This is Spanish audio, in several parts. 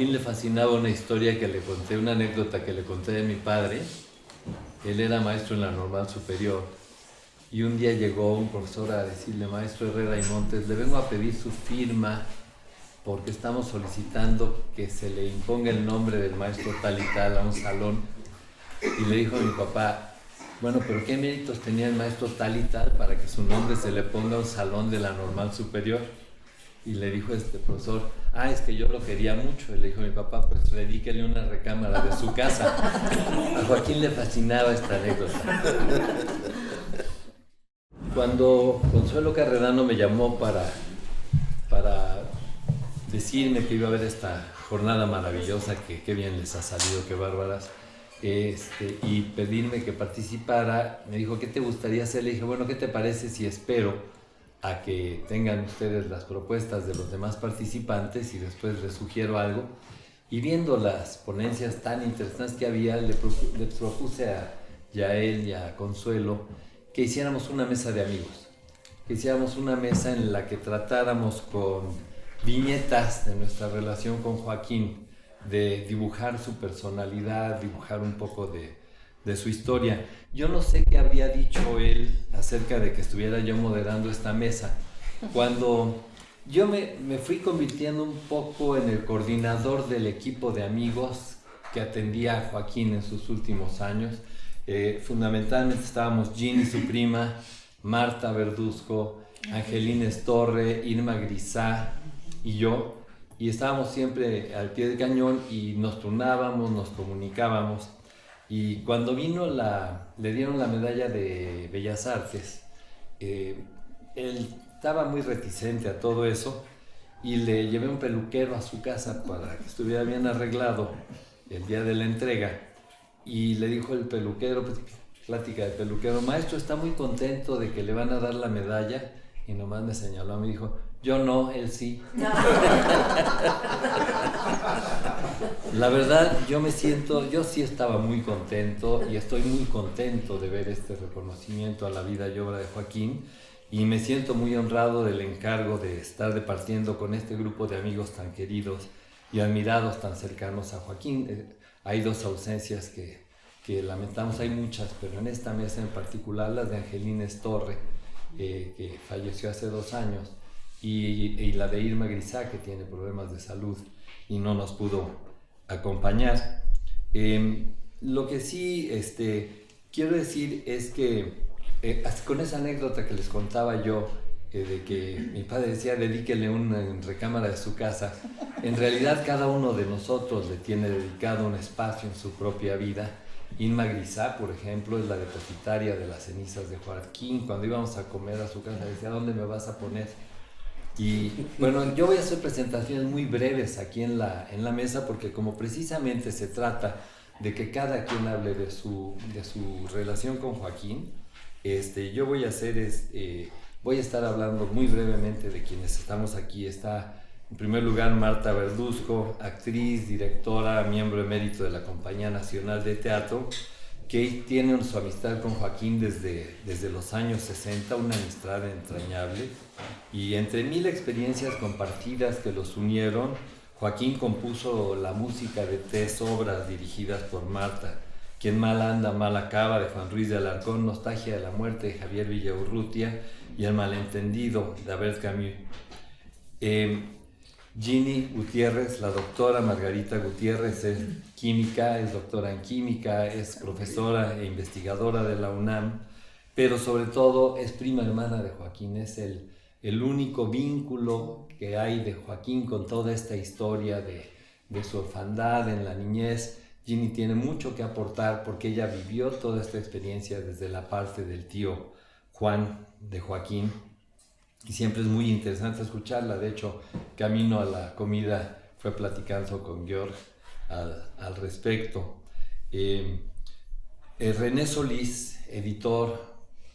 Joaquín le fascinaba una historia que le conté, una anécdota que le conté de mi padre. Él era maestro en la Normal Superior y un día llegó un profesor a decirle: maestro Herrera y Montes, le vengo a pedir su firma porque estamos solicitando que se le imponga el nombre del maestro tal y tal a un salón. Y le dijo a mi papá: bueno, pero ¿qué méritos tenía el maestro tal y tal para que su nombre se le ponga a un salón de la Normal Superior? Y le dijo este profesor: es que yo lo quería mucho. Y le dijo a mi papá: pues dedíquele una recámara de su casa. A Joaquín le fascinaba esta anécdota. Cuando Consuelo Carrerano me llamó para decirme que iba a haber esta jornada maravillosa, que qué bien les ha salido, qué bárbaras, y pedirme que participara, me dijo: ¿qué te gustaría hacer? Le dije: bueno, ¿qué te parece si espero a que tengan ustedes las propuestas de los demás participantes y después les sugiero algo? Y viendo las ponencias tan interesantes que había, le propuse a Yael y a Consuelo que hiciéramos una mesa de amigos, que hiciéramos una mesa en la que tratáramos con viñetas de nuestra relación con Joaquín, de dibujar su personalidad, dibujar un poco de su historia. Yo no sé qué habría dicho él acerca de que estuviera yo moderando esta mesa. Cuando yo me fui convirtiendo un poco en el coordinador del equipo de amigos que atendía a Joaquín en sus últimos años. Fundamentalmente estábamos Ginny, su prima, Marta Verduzco, Angelines Torre, Irma Grisá y yo, y estábamos siempre al pie del cañón y nos turnábamos, nos comunicábamos. Y cuando le dieron la medalla de Bellas Artes, él estaba muy reticente a todo eso y le llevé un peluquero a su casa para que estuviera bien arreglado el día de la entrega. Y le dijo el peluquero, pues, plática del peluquero: maestro, está muy contento de que le van a dar la medalla. Y nomás me señaló, me dijo: yo no, él sí. La verdad, yo sí estaba muy contento y estoy muy contento de ver este reconocimiento a la vida y obra de Joaquín, y me siento muy honrado del encargo de estar departiendo con este grupo de amigos tan queridos y admirados, tan cercanos a Joaquín. Hay dos ausencias que lamentamos, hay muchas, pero en esta mesa en particular, las de Angelines Torre, que falleció hace 2 años, y la de Irma Grisá, que tiene problemas de salud y no nos pudo acompañar. Lo que sí quiero decir es que con esa anécdota que les contaba yo, de que mi padre decía: dedíquele una recámara de su casa, en realidad cada uno de nosotros le tiene dedicado un espacio en su propia vida. Irma Grisá, por ejemplo, es la depositaria de las cenizas de Joaquín. Cuando íbamos a comer a su casa decía: ¿dónde me vas a poner? Y bueno, yo voy a hacer presentaciones muy breves aquí en la mesa, porque como precisamente se trata de que cada quien hable de su relación con Joaquín, yo voy a estar hablando muy brevemente de quienes estamos aquí. Está en primer lugar Marta Verduzco, actriz, directora, miembro emérito de la Compañía Nacional de Teatro, que tiene su amistad con Joaquín desde los años 60, una amistad entrañable, y entre 1000 experiencias compartidas que los unieron, Joaquín compuso la música de 3 obras dirigidas por Marta: Quien mal anda, mal acaba, de Juan Ruiz de Alarcón; Nostalgia de la muerte, de Javier Villaurrutia; y El malentendido, de Albert Camus. Ginny Gutiérrez, la doctora Margarita Gutiérrez, es química, es doctora en química, es profesora e investigadora de la UNAM, pero sobre todo es prima hermana de Joaquín. Es el único vínculo que hay de Joaquín con toda esta historia de su orfandad en la niñez. Ginny tiene mucho que aportar porque ella vivió toda esta experiencia desde la parte del tío Juan de Joaquín, y siempre es muy interesante escucharla. De hecho, camino a la comida fue platicando con Georg al respecto. René Solís, editor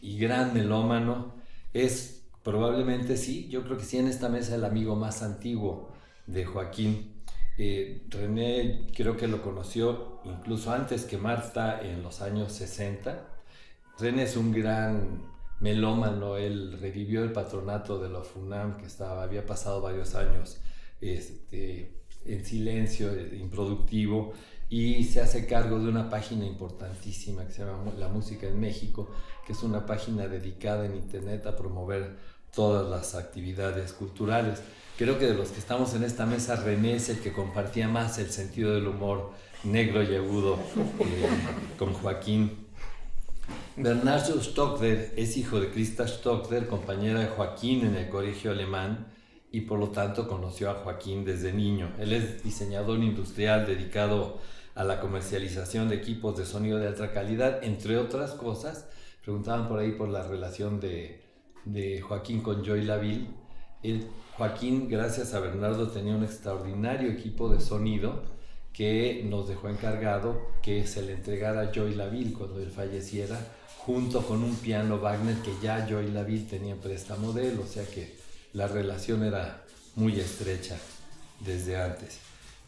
y gran melómano, es probablemente, sí, yo creo que sí, en esta mesa el amigo más antiguo de Joaquín. René creo que lo conoció incluso antes que Marta, en los años 60. René es un gran melómano. Él revivió el patronato de la FUNAM, que había pasado varios años en silencio, improductivo, y se hace cargo de una página importantísima que se llama La Música en México, que es una página dedicada en internet a promover todas las actividades culturales. Creo que de los que estamos en esta mesa, René es el que compartía más el sentido del humor negro y agudo con Joaquín. Bernardo Stockder es hijo de Christa Stockder, compañera de Joaquín en el colegio alemán, y por lo tanto conoció a Joaquín desde niño. Él es diseñador industrial dedicado a la comercialización de equipos de sonido de alta calidad, entre otras cosas. Preguntaban por ahí por la relación de Joaquín con Joy Laville. Joaquín, gracias a Bernardo, tenía un extraordinario equipo de sonido que nos dejó encargado que se le entregara a Joy Laville cuando él falleciera, junto con un piano Wagner que ya Joy Laville tenía en préstamo de él, o sea que la relación era muy estrecha desde antes.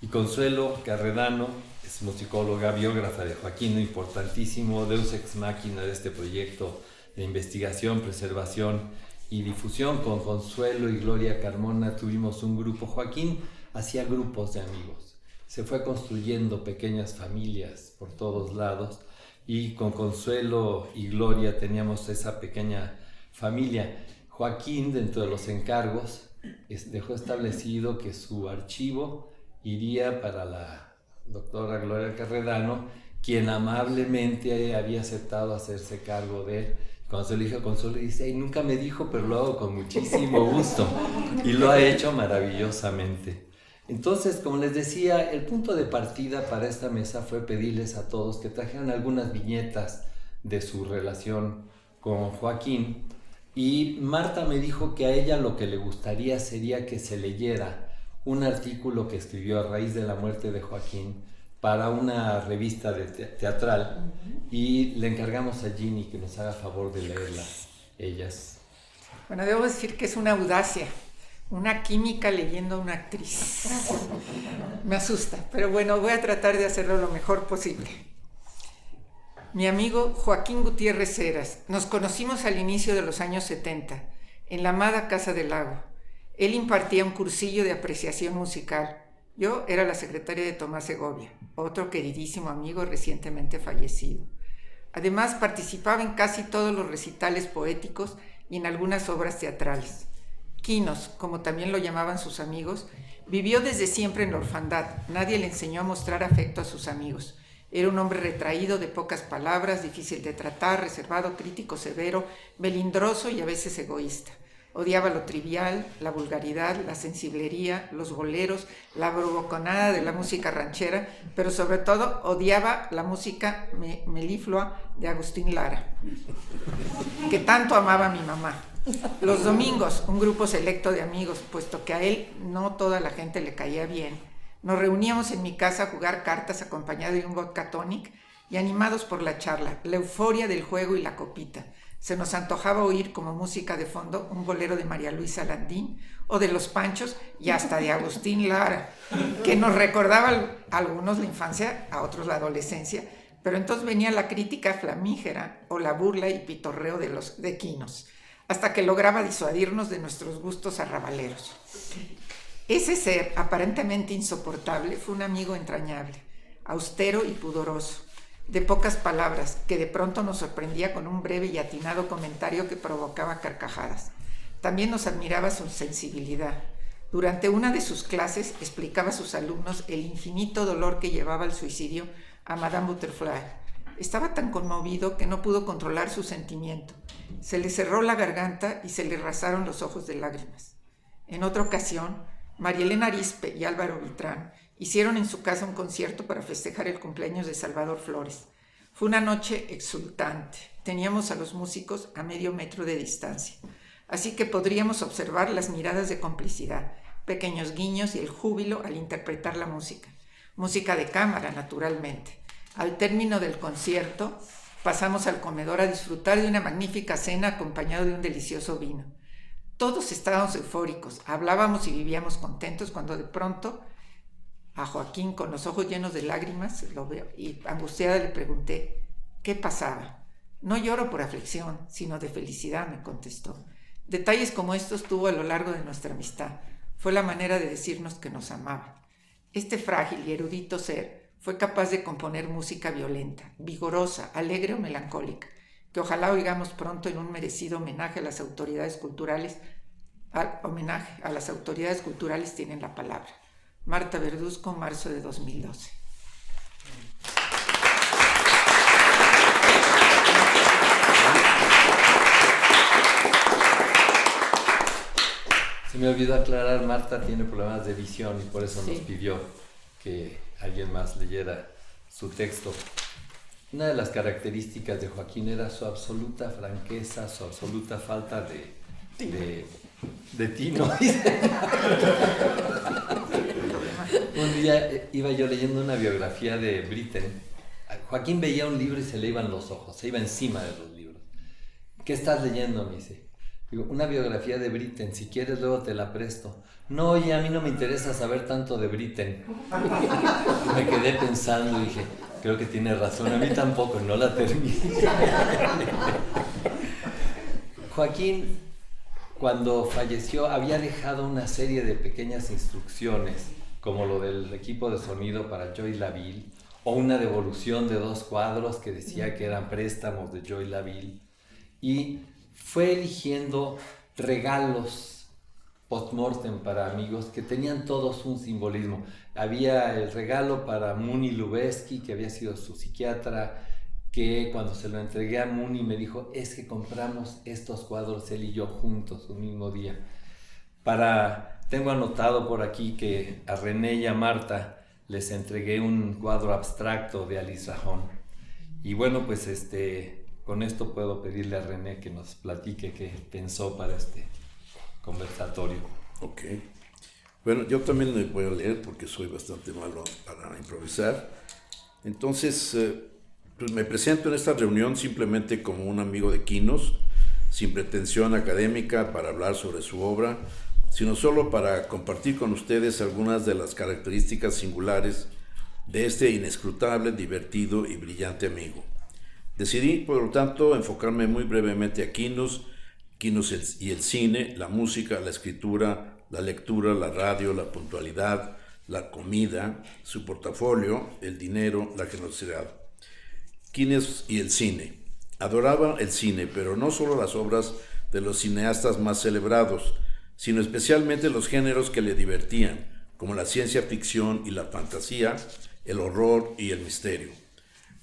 Y Consuelo Carredano es musicóloga, biógrafa de Joaquín, importantísimo, deus ex machina de este proyecto de investigación, preservación y difusión. Con Consuelo y Gloria Carmona tuvimos un grupo. Joaquín hacía grupos de amigos, se fue construyendo pequeñas familias por todos lados, y con Consuelo y Gloria teníamos esa pequeña familia. Joaquín, dentro de los encargos, dejó establecido que su archivo iría para la doctora Gloria Carredano, quien amablemente había aceptado hacerse cargo de él. Cuando se lo dije a Consuelo, dice: "Ay, nunca me dijo, pero lo hago con muchísimo gusto", y lo ha hecho maravillosamente. Entonces, como les decía, el punto de partida para esta mesa fue pedirles a todos que trajeran algunas viñetas de su relación con Joaquín, y Marta me dijo que a ella lo que le gustaría sería que se leyera un artículo que escribió a raíz de la muerte de Joaquín para una revista teatral, y le encargamos a Ginny que nos haga favor de leerla ellas. Bueno, debo decir que es una audacia, una química leyendo a una actriz. Me asusta, pero bueno, voy a tratar de hacerlo lo mejor posible. Mi amigo Joaquín Gutiérrez Heras. Nos conocimos al inicio de los años 70, en la amada Casa del Lago. Él impartía un cursillo de apreciación musical. Yo era la secretaria de Tomás Segovia, otro queridísimo amigo recientemente fallecido. Además, participaba en casi todos los recitales poéticos y en algunas obras teatrales. Quinos, como también lo llamaban sus amigos, vivió desde siempre en la orfandad. Nadie le enseñó a mostrar afecto a sus amigos. Era un hombre retraído, de pocas palabras, difícil de tratar, reservado, crítico, severo, melindroso y a veces egoísta. Odiaba lo trivial, la vulgaridad, la sensiblería, los boleros, la bravuconada de la música ranchera, pero sobre todo odiaba la música meliflua de Agustín Lara, que tanto amaba mi mamá. Los domingos, un grupo selecto de amigos, puesto que a él no toda la gente le caía bien, nos reuníamos en mi casa a jugar cartas acompañado de un vodka tonic y animados por la charla, la euforia del juego y la copita. Se nos antojaba oír como música de fondo un bolero de María Luisa Landín o de Los Panchos y hasta de Agustín Lara, que nos recordaba a algunos la infancia, a otros la adolescencia, pero entonces venía la crítica flamígera o la burla y pitorreo de Quinos, hasta que lograba disuadirnos de nuestros gustos arrabaleros. Ese ser, aparentemente insoportable, fue un amigo entrañable, austero y pudoroso, de pocas palabras, que de pronto nos sorprendía con un breve y atinado comentario que provocaba carcajadas. También nos admiraba su sensibilidad. Durante una de sus clases explicaba a sus alumnos el infinito dolor que llevaba al suicidio a Madame Butterfly. Estaba tan conmovido que no pudo controlar su sentimiento. Se le cerró la garganta y se le rasaron los ojos de lágrimas. En otra ocasión, María Elena Arispe y Álvaro Vitrán hicieron en su casa un concierto para festejar el cumpleaños de Salvador Flores. Fue una noche exultante. Teníamos a los músicos a medio metro de distancia, así que podríamos observar las miradas de complicidad, pequeños guiños y el júbilo al interpretar la música. Música de cámara, naturalmente. Al término del concierto, pasamos al comedor a disfrutar de una magnífica cena acompañado de un delicioso vino. Todos estábamos eufóricos, hablábamos y vivíamos contentos cuando de pronto a Joaquín, con los ojos llenos de lágrimas, lo veo, y angustiada le pregunté, ¿qué pasaba? No lloro por aflicción, sino de felicidad, me contestó. Detalles como estos tuvo a lo largo de nuestra amistad. Fue la manera de decirnos que nos amaba. Este frágil y erudito ser fue capaz de componer música violenta, vigorosa, alegre o melancólica, que ojalá oigamos pronto en un merecido homenaje a las autoridades culturales. Homenaje a las autoridades culturales tienen la palabra. Marta Verduzco, marzo de 2012. Se me olvidó aclarar, Marta tiene problemas de visión y por eso Sí. nos pidió que alguien más leyera su texto. Una de las características de Joaquín era su absoluta franqueza, su absoluta falta de tino. Un día iba yo leyendo una biografía de Britten. Joaquín veía un libro y se le iban los ojos, se iba encima de los libros. ¿Qué estás leyendo? Me dice. Digo, una biografía de Britten, si quieres luego te la presto. No, oye, a mí no me interesa saber tanto de Britten. Me quedé pensando y dije, creo que tiene razón, a mí tampoco, no la terminé. Joaquín, cuando falleció, había dejado una serie de pequeñas instrucciones, como lo del equipo de sonido para Joy Laville, o una devolución de 2 cuadros que decía que eran préstamos de Joy Laville, y fue eligiendo regalos post-mortem para amigos que tenían todos un simbolismo. Había el regalo para Muni Lubezki, que había sido su psiquiatra, que cuando se lo entregué a Muni me dijo, es que compramos estos cuadros él y yo juntos un mismo día. Tengo anotado por aquí que a René y a Marta les entregué un cuadro abstracto de Alice Rajón. Y bueno, pues con esto puedo pedirle a René que nos platique qué pensó para este conversatorio. Ok. Bueno, yo también le voy a leer porque soy bastante malo para improvisar. Entonces, pues me presento en esta reunión simplemente como un amigo de Quinos, sin pretensión académica para hablar sobre su obra, sino solo para compartir con ustedes algunas de las características singulares de este inescrutable, divertido y brillante amigo. Decidí, por lo tanto, enfocarme muy brevemente a Quinos y el cine, la música, la escritura, la lectura, la radio, la puntualidad, la comida, su portafolio, el dinero, la generosidad. Quines y el cine. Adoraba el cine, pero no solo las obras de los cineastas más celebrados, sino especialmente los géneros que le divertían, como la ciencia ficción y la fantasía, el horror y el misterio,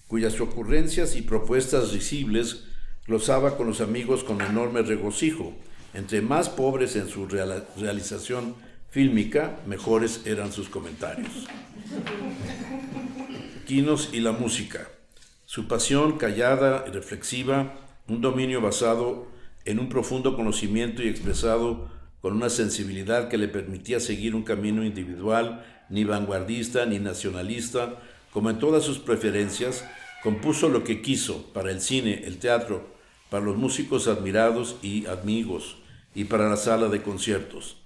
cuyas ocurrencias y propuestas risibles glosaba con los amigos con enorme regocijo. Entre más pobres en su realización fílmica, mejores eran sus comentarios. Quinos y la música. Su pasión callada y reflexiva, un dominio basado en un profundo conocimiento y expresado con una sensibilidad que le permitía seguir un camino individual, ni vanguardista ni nacionalista, como en todas sus preferencias, compuso lo que quiso para el cine, el teatro, para los músicos admirados y amigos, y para la sala de conciertos.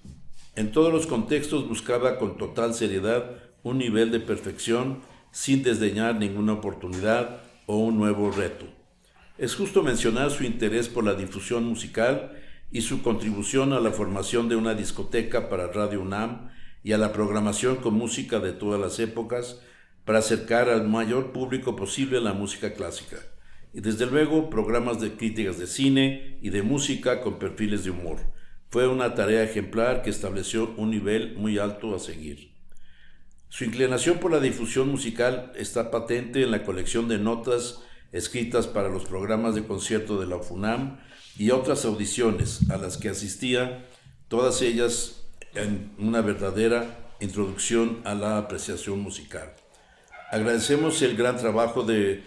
En todos los contextos buscaba con total seriedad un nivel de perfección, sin desdeñar ninguna oportunidad o un nuevo reto. Es justo mencionar su interés por la difusión musical y su contribución a la formación de una discoteca para Radio UNAM y a la programación con música de todas las épocas para acercar al mayor público posible la música clásica. Y desde luego programas de críticas de cine y de música con perfiles de humor. Fue una tarea ejemplar que estableció un nivel muy alto a seguir. Su inclinación por la difusión musical está patente en la colección de notas escritas para los programas de concierto de la UNAM y otras audiciones a las que asistía, todas ellas en una verdadera introducción a la apreciación musical. Agradecemos el gran trabajo de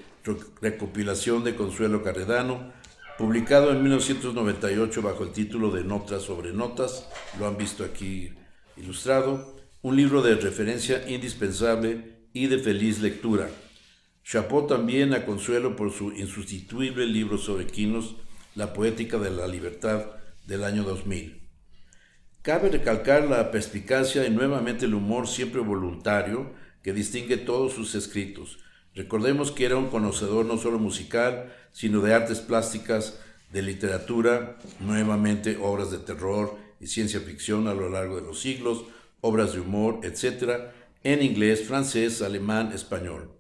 recopilación de Consuelo Carredano, publicado en 1998 bajo el título de Notas sobre Notas, lo han visto aquí ilustrado, un libro de referencia indispensable y de feliz lectura. Chapeau también a Consuelo por su insustituible libro sobre Quinos, La poética de la libertad, del año 2000. Cabe recalcar la perspicacia y nuevamente el humor siempre voluntario que distingue todos sus escritos. Recordemos que era un conocedor no solo musical, sino de artes plásticas, de literatura, nuevamente obras de terror y ciencia ficción a lo largo de los siglos, obras de humor, etc., en inglés, francés, alemán, español.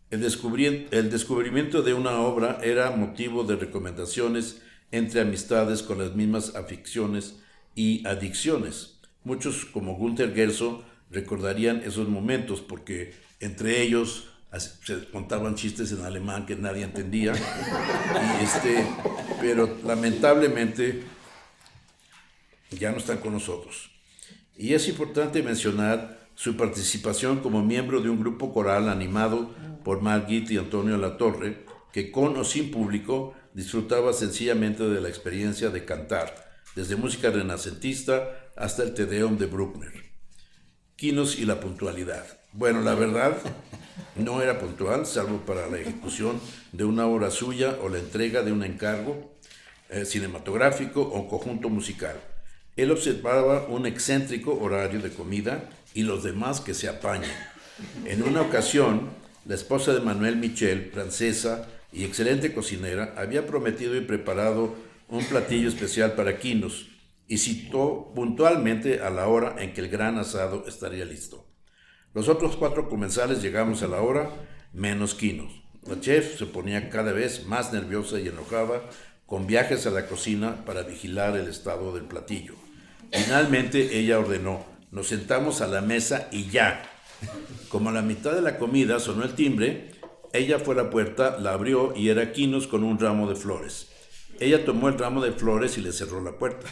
El descubrimiento de una obra era motivo de recomendaciones entre amistades con las mismas aficiones y adicciones. Muchos, como Günter Gerso, recordarían esos momentos porque entre ellos se contaban chistes en alemán que nadie entendía, pero lamentablemente ya no están con nosotros. Y es importante mencionar su participación como miembro de un grupo coral animado por Margit y Antonio Latorre, que con o sin público disfrutaba sencillamente de la experiencia de cantar, desde música renacentista hasta el Te Deum de Bruckner. Quinos y la puntualidad. Bueno, la verdad, no era puntual, salvo para la ejecución de una obra suya o la entrega de un encargo cinematográfico o conjunto musical. Él observaba un excéntrico horario de comida y los demás que se apañen. En una ocasión, la esposa de Manuel Michel, francesa y excelente cocinera, había prometido y preparado un platillo especial para Quinos y citó puntualmente a la hora en que el gran asado estaría listo. Los otros 4 comensales llegamos a la hora, menos Quinos. La chef se ponía cada vez más nerviosa y enojada con viajes a la cocina para vigilar el estado del platillo. Finalmente ella ordenó: nos sentamos a la mesa y ya. Como a la mitad de la comida sonó el timbre, ella fue a la puerta, la abrió y era Quinos con un ramo de flores. Ella tomó el ramo de flores y le cerró la puerta.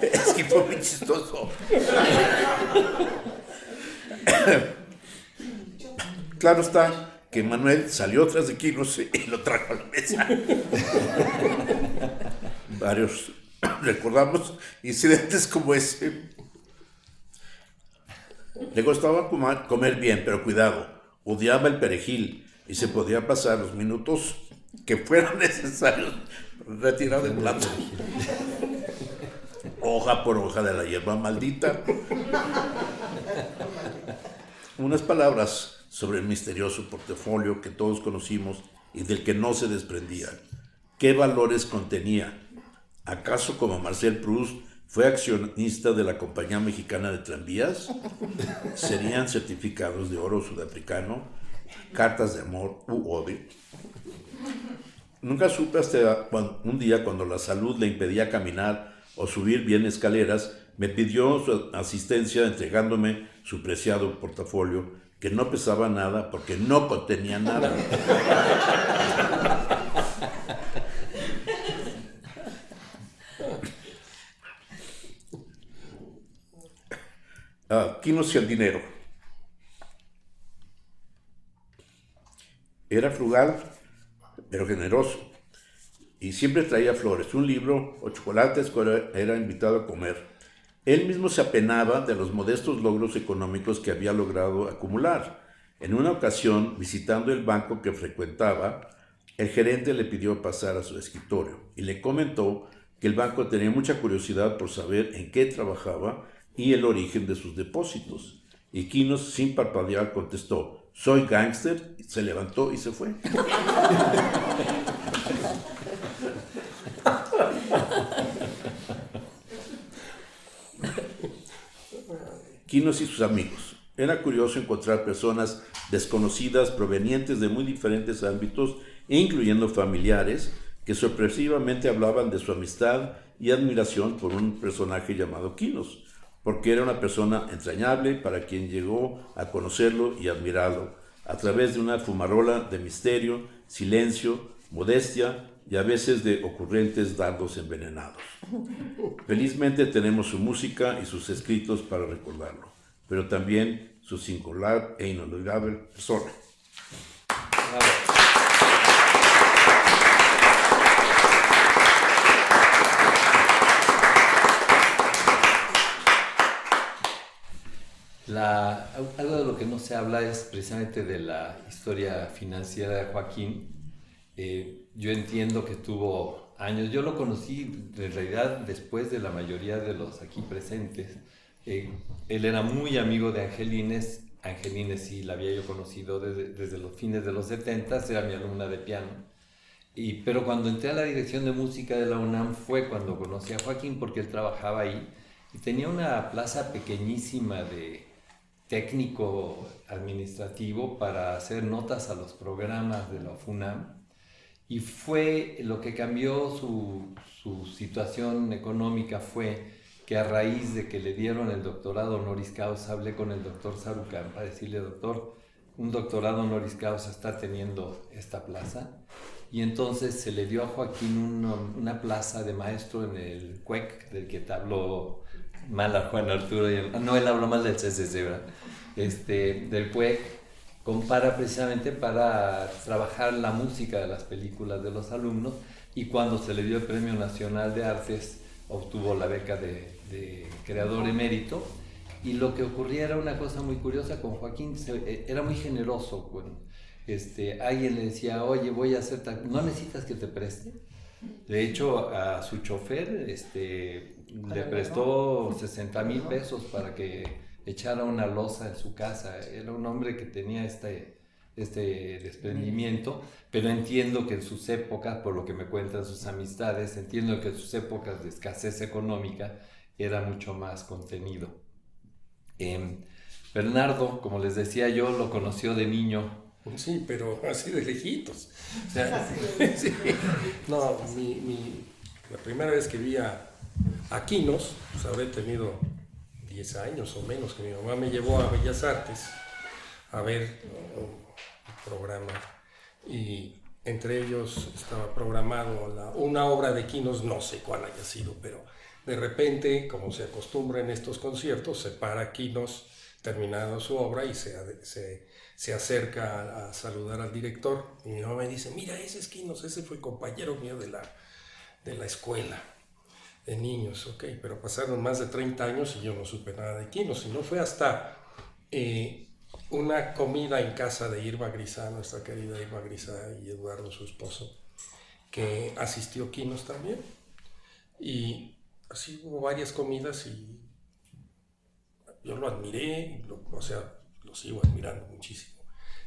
Es que fue muy chistoso. Claro está que Manuel salió tras de Quinos y lo trajo a la mesa. Varios recordamos incidentes como ese. Le gustaba comer bien, pero cuidado, odiaba el perejil y se podía pasar los minutos que fueran necesarios retirar del plato. Hoja por hoja de la hierba maldita. Unas palabras sobre el misterioso portafolio que todos conocimos y del que no se desprendía. ¿Qué valores contenía? ¿Acaso, como Marcel Proust, fue accionista de la Compañía Mexicana de Tranvías? ¿Serían certificados de oro sudafricano? ¿Cartas de amor u odio? Nunca supe hasta un día, cuando la salud le impedía caminar o subir bien escaleras, me pidió su asistencia entregándome su preciado portafolio, que no pesaba nada porque no contenía nada. Quinos y el dinero. Era frugal, pero generoso, y siempre traía flores, un libro o chocolates cuando era invitado a comer. Él mismo se apenaba de los modestos logros económicos que había logrado acumular. En una ocasión, visitando el banco que frecuentaba, el gerente le pidió pasar a su escritorio y le comentó que el banco tenía mucha curiosidad por saber en qué trabajaba y el origen de sus depósitos. Y Quinos, sin parpadear, contestó: soy gángster. Se levantó y se fue. Quinos y sus amigos. Era curioso encontrar personas desconocidas provenientes de muy diferentes ámbitos, incluyendo familiares, que sorpresivamente hablaban de su amistad y admiración por un personaje llamado Quinos, porque era una persona entrañable para quien llegó a conocerlo y admirarlo, a través de una fumarola de misterio, silencio, modestia y a veces de ocurrentes dardos envenenados. Felizmente tenemos su música y sus escritos para recordarlo, pero también su singular e inolvidable persona. Algo de lo que no se habla es precisamente de la historia financiera de Joaquín. Yo entiendo que tuvo años, yo lo conocí en realidad después de la mayoría de los aquí presentes. Él era muy amigo de Angelines, Angelines sí la había yo conocido desde los fines de los 70, era mi alumna de piano. Pero cuando entré a la dirección de música de la UNAM fue cuando conocí a Joaquín, porque él trabajaba ahí y tenía una plaza pequeñísima de técnico administrativo para hacer notas a los programas de la FUNAM, y fue lo que cambió su situación económica. Fue que a raíz de que le dieron el doctorado honoris causa, hablé con el doctor Sarucán para decirle: doctor, un doctorado honoris causa está teniendo esta plaza, y entonces se le dio a Joaquín una plaza de maestro en el CUEC, del que te habló mal a Juan Arturo, no, él habló mal del CCC, ¿verdad? Del CUEC, precisamente para trabajar la música de las películas de los alumnos, y cuando se le dio el Premio Nacional de Artes obtuvo la beca de creador emérito. Y lo que ocurría era una cosa muy curiosa con Joaquín, era muy generoso. Alguien le decía: oye, voy a hacer ¿no necesitas que te preste? De hecho, a su chofer le prestó 60,000 pesos para que echara una loza en su casa. Era un hombre que tenía este desprendimiento, pero entiendo que en sus épocas, por lo que me cuentan sus amistades, entiendo que en sus épocas de escasez económica era mucho más contenido. Bernardo, como les decía, yo lo conoció de niño. Sí, pero así de lejitos. O sea, sí. No, la primera vez que vi a Quinos, pues habré tenido 10 años o menos, que mi mamá me llevó a Bellas Artes a ver un programa, y entre ellos estaba programado una obra de Quinos, no sé cuál haya sido, pero de repente, como se acostumbra en estos conciertos, se para Quinos terminado su obra y se acerca a saludar al director, y mi mamá me dice: mira, ese es Quinos, ese fue compañero mío de la escuela de niños. Ok, pero pasaron más de 30 años y yo no supe nada de Quinos, y no fue hasta una comida en casa de Irma Grisá, nuestra querida Irma Grisá, y Eduardo, su esposo, que asistió Quinos también, y así hubo varias comidas y yo lo admiré, lo sigo admirando muchísimo,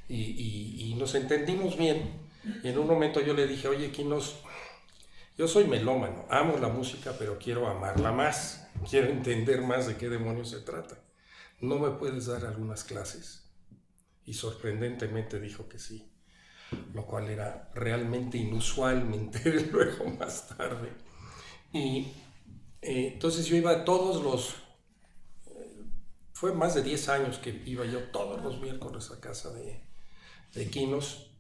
y nos entendimos bien. Y en un momento yo le dije: oye, Quinos, yo soy melómano, amo la música, pero quiero amarla más, quiero entender más de qué demonios se trata. ¿No me puedes dar algunas clases? Y sorprendentemente dijo que sí, lo cual era realmente inusual, me enteré luego más tarde. Y entonces yo iba fue más de 10 años que iba yo todos los miércoles a casa de Quinos.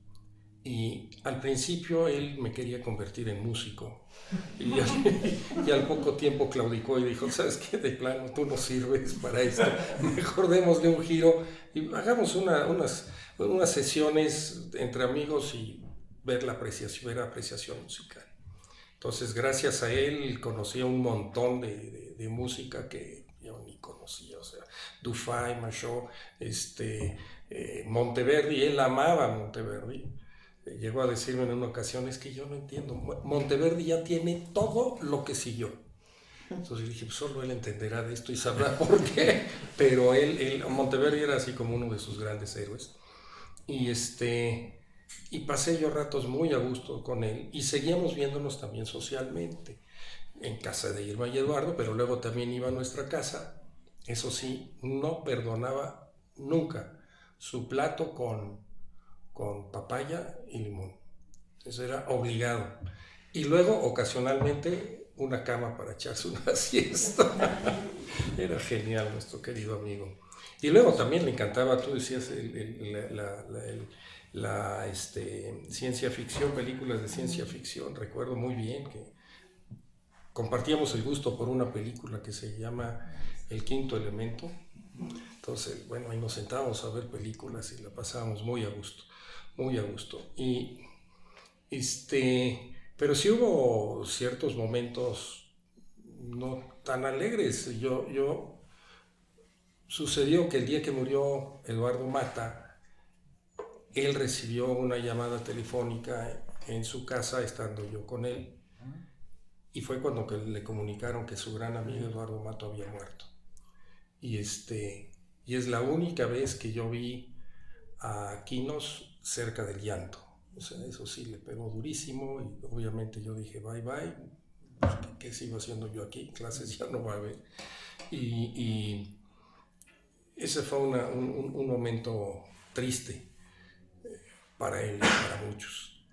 Y al principio él me quería convertir en músico, y al poco tiempo claudicó y dijo: ¿sabes qué? De plano, tú no sirves para esto, mejor démosle un giro y hagamos unas sesiones entre amigos y ver apreciación musical. Entonces, gracias a él conocí un montón de música que yo ni conocía, o sea, Dufay, Machot, Monteverdi. Él amaba Monteverdi. Llegó a decirme en una ocasión: es que yo no entiendo, Monteverdi ya tiene todo lo que siguió. Entonces dije: pues solo él entenderá de esto y sabrá por qué. Pero Monteverdi era así como uno de sus grandes héroes. Y pasé yo ratos muy a gusto con él, y seguíamos viéndonos también socialmente en casa de Irma y Eduardo, pero luego también iba a nuestra casa. Eso sí, no perdonaba nunca su plato con papaya y limón. Eso era obligado. Y luego, ocasionalmente, una cama para echarse una siesta. Era genial nuestro querido amigo. Y luego también le encantaba, tú decías, la ciencia ficción, películas de ciencia ficción. Recuerdo muy bien que compartíamos el gusto por una película que se llama El Quinto Elemento. Entonces, bueno, ahí nos sentábamos a ver películas y la pasábamos muy a gusto. Muy a gusto. Pero sí hubo ciertos momentos no tan alegres. Sucedió que el día que murió Eduardo Mata, él recibió una llamada telefónica en su casa, estando yo con él, y fue cuando le comunicaron que su gran amigo Eduardo Mata había muerto. Y Y es la única vez que yo vi a Quinos cerca del llanto. O sea, eso sí, le pegó durísimo y obviamente yo dije, bye, bye, pues, ¿qué sigo haciendo yo aquí? Clases ya no va a haber. Y ese fue un momento triste para él y para muchos.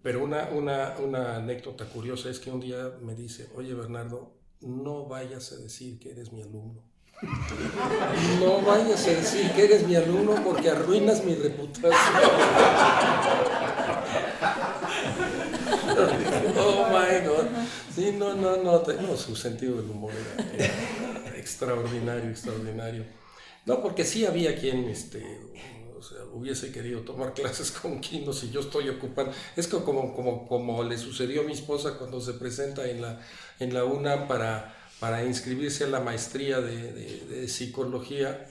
Pero una anécdota curiosa es que un día me dice, oye Bernardo, no vayas a decir que eres mi alumno. No vayas a decir que eres mi alumno porque arruinas mi reputación. Oh my God. Sí, no, su sentido del humor era extraordinario. No, porque sí había quien, o sea, hubiese querido tomar clases con Quinos y yo estoy ocupando. Es como le sucedió a mi esposa cuando se presenta en la UNAM para inscribirse a la maestría de psicología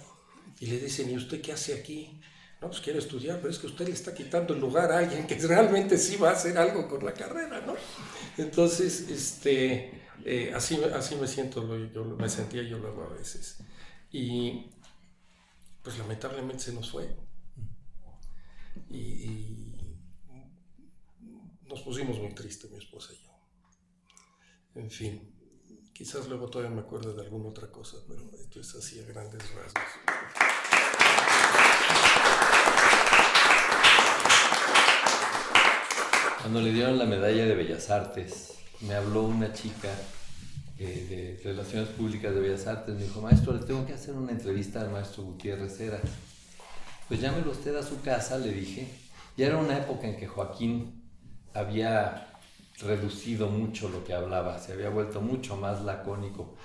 y le dicen, ¿y usted qué hace aquí? No, pues quiero estudiar, pero es que usted le está quitando el lugar a alguien que realmente sí va a hacer algo con la carrera, ¿no? Entonces, así me siento, me sentía yo luego a veces. Y pues lamentablemente se nos fue. Y nos pusimos muy tristes, mi esposa y yo. En fin, quizás luego todavía me acuerdo de alguna otra cosa, pero esto es así a grandes rasgos. Cuando le dieron la medalla de Bellas Artes, me habló una chica de Relaciones Públicas de Bellas Artes, me dijo, maestro, le tengo que hacer una entrevista al maestro Gutiérrez Heras. Pues llámelo usted a su casa, le dije. Ya era una época en que Joaquín había reducido mucho lo que hablaba, se había vuelto mucho más lacónico.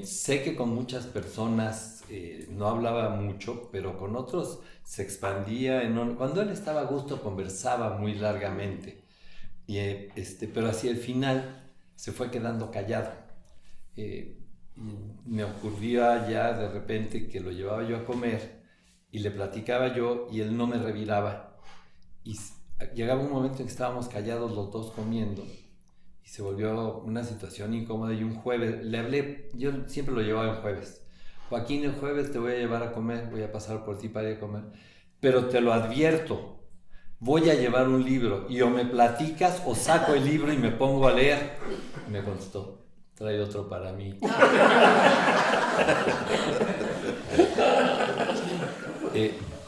Sé que con muchas personas no hablaba mucho, pero con otros se expandía. Cuando él estaba a gusto conversaba muy largamente, pero hacia el final se fue quedando callado. Y me ocurría ya de repente que lo llevaba yo a comer y le platicaba yo y él no me reviraba. Y llegaba un momento en que estábamos callados los dos comiendo y se volvió una situación incómoda. Y un jueves le hablé, yo siempre lo llevaba el jueves. Joaquín, el jueves te voy a llevar a comer, voy a pasar por ti para ir a comer, pero te lo advierto, voy a llevar un libro y o me platicas o saco el libro y me pongo a leer. Y me contestó, trae otro para mí.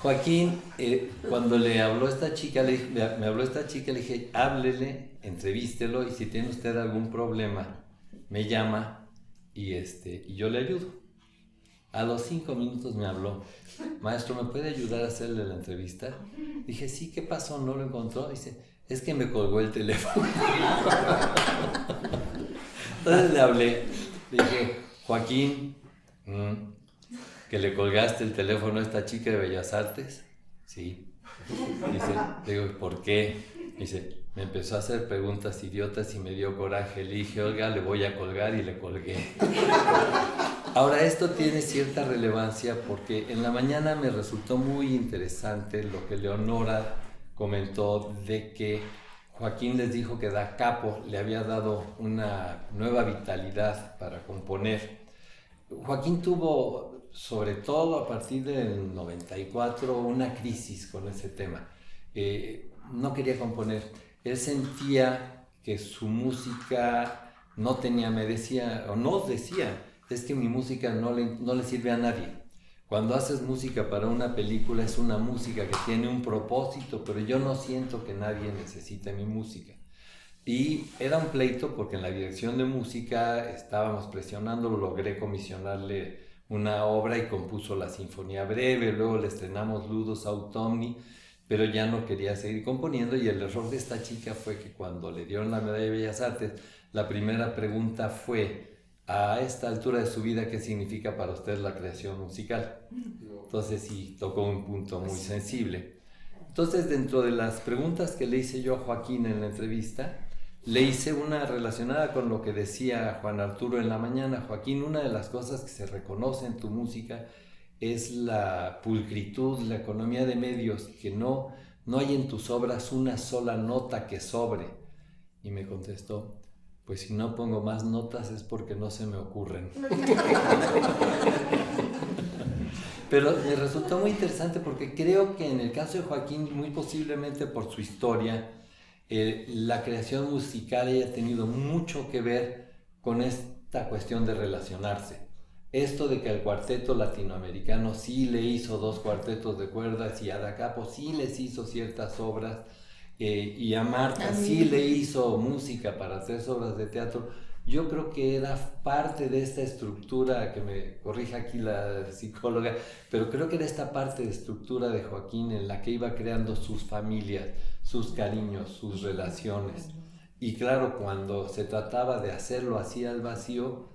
Joaquín, cuando le habló esta chica, me habló esta chica, le dije, háblele, entrevístelo y si tiene usted algún problema, me llama y yo le ayudo. A los 5 minutos me habló, maestro, ¿me puede ayudar a hacerle la entrevista? Dije, sí, ¿qué pasó? ¿No lo encontró? Dice, es que me colgó el teléfono. Entonces le hablé, le dije, Joaquín, ¿que le colgaste el teléfono a esta chica de Bellas Artes? Sí. Dice, le digo, ¿por qué? Dice, me empezó a hacer preguntas idiotas y me dio coraje. Le dije, Olga, le voy a colgar y le colgué. Ahora, esto tiene cierta relevancia porque en la mañana me resultó muy interesante lo que Leonora comentó de que Joaquín les dijo que Da Capo le había dado una nueva vitalidad para componer. Joaquín tuvo, sobre todo a partir del 94, una crisis con ese tema. No quería componer. Él sentía que su música no tenía, nos decía, es que mi música no le sirve a nadie. Cuando haces música para una película es una música que tiene un propósito, pero yo no siento que nadie necesite mi música. Y era un pleito porque en la dirección de música estábamos presionando, logré comisionarle una obra y compuso la Sinfonía Breve, luego le estrenamos Ludus Autumni, pero ya no quería seguir componiendo y el error de esta chica fue que cuando le dieron la medalla de Bellas Artes, la primera pregunta fue, a esta altura de su vida, ¿qué significa para usted la creación musical? Entonces sí, tocó un punto muy sensible. Entonces, dentro de las preguntas que le hice yo a Joaquín en la entrevista, le hice una relacionada con lo que decía Juan Arturo en la mañana. Joaquín, una de las cosas que se reconoce en tu música es la pulcritud, la economía de medios, que no hay en tus obras una sola nota que sobre. Y me contestó, pues si no pongo más notas es porque no se me ocurren. Pero me resultó muy interesante porque creo que en el caso de Joaquín, muy posiblemente por su historia, la creación musical haya tenido mucho que ver con esta cuestión de relacionarse. Esto de que al cuarteto latinoamericano sí le hizo 2 cuartetos de cuerdas y a Da Capo sí les hizo ciertas obras, y a Marta sí le hizo música para 3 obras de teatro. Yo creo que era parte de esta estructura, que me corrija aquí la psicóloga, pero creo que era esta parte de estructura de Joaquín en la que iba creando sus familias, sus cariños, sus relaciones. Y claro, cuando se trataba de hacerlo así al vacío,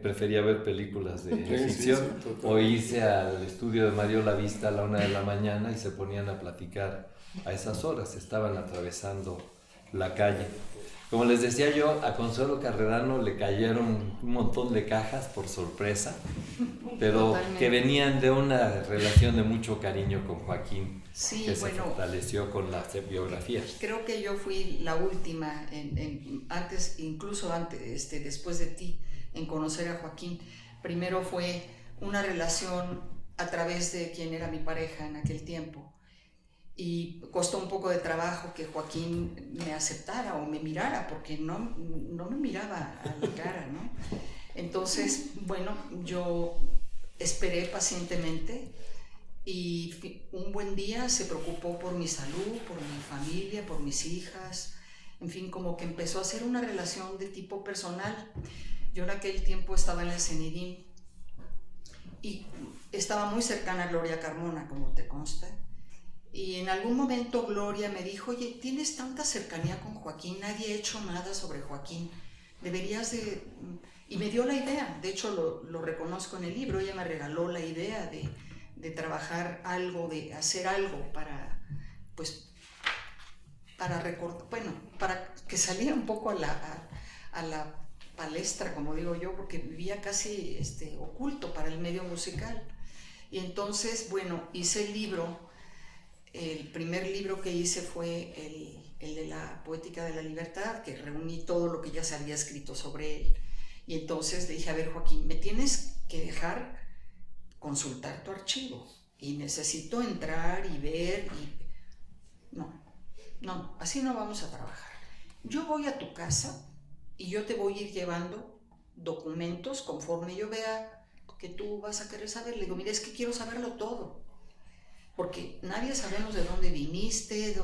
prefería ver películas de ficción o irse al estudio de Mario Lavista a la 1 de la mañana y se ponían a platicar a esas horas, estaban atravesando la calle. Como les decía yo, a Consuelo Carrerano le cayeron un montón de cajas por sorpresa, pero totalmente, que venían de una relación de mucho cariño con Joaquín, sí, que se fortaleció con la biografía. Creo que yo fui la última, incluso antes, después de ti, en conocer a Joaquín. Primero fue una relación a través de quien era mi pareja en aquel tiempo. Y costó un poco de trabajo que Joaquín me aceptara o me mirara, porque no me miraba a la cara, ¿no? Entonces, bueno, yo esperé pacientemente y un buen día se preocupó por mi salud, por mi familia, por mis hijas, en fin, como que empezó a hacer una relación de tipo personal. Yo en aquel tiempo estaba en el CENIDIM y estaba muy cercana a Gloria Carmona, como te consta. Y en algún momento Gloria me dijo, oye, tienes tanta cercanía con Joaquín, nadie ha hecho nada sobre Joaquín, deberías de... Y me dio la idea, de hecho lo reconozco en el libro, ella me regaló la idea de trabajar algo, de hacer algo para, pues, para recordar, bueno, para que saliera un poco a la palestra, como digo yo, porque vivía casi oculto para el medio musical. Y entonces, bueno, hice el libro. El primer libro que hice fue el de la Poética de la Libertad, que reuní todo lo que ya se había escrito sobre él. Y entonces le dije, a ver, Joaquín, me tienes que dejar consultar tu archivo. Y necesito entrar y ver. No, así no vamos a trabajar. Yo voy a tu casa y yo te voy a ir llevando documentos conforme yo vea que tú vas a querer saber. Le digo, mira, es que quiero saberlo todo. Porque nadie sabemos de dónde viniste,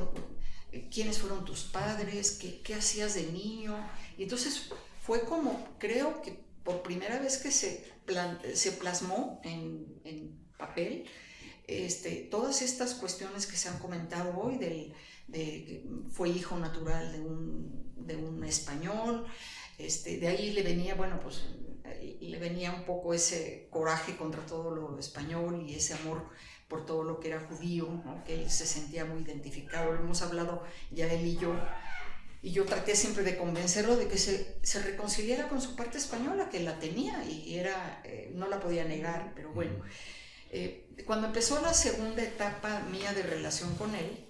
quiénes fueron tus padres, qué hacías de niño. Y entonces fue como, creo que por primera vez que se plasmó en papel todas estas cuestiones que se han comentado hoy, fue hijo natural de un español, de ahí le venía, bueno, pues le venía un poco ese coraje contra todo lo español y ese amor por todo lo que era judío, ¿no? Que él se sentía muy identificado. Lo hemos hablado ya él y yo traté siempre de convencerlo de que se reconciliara con su parte española, que la tenía y no la podía negar, pero bueno. Cuando empezó la segunda etapa mía de relación con él,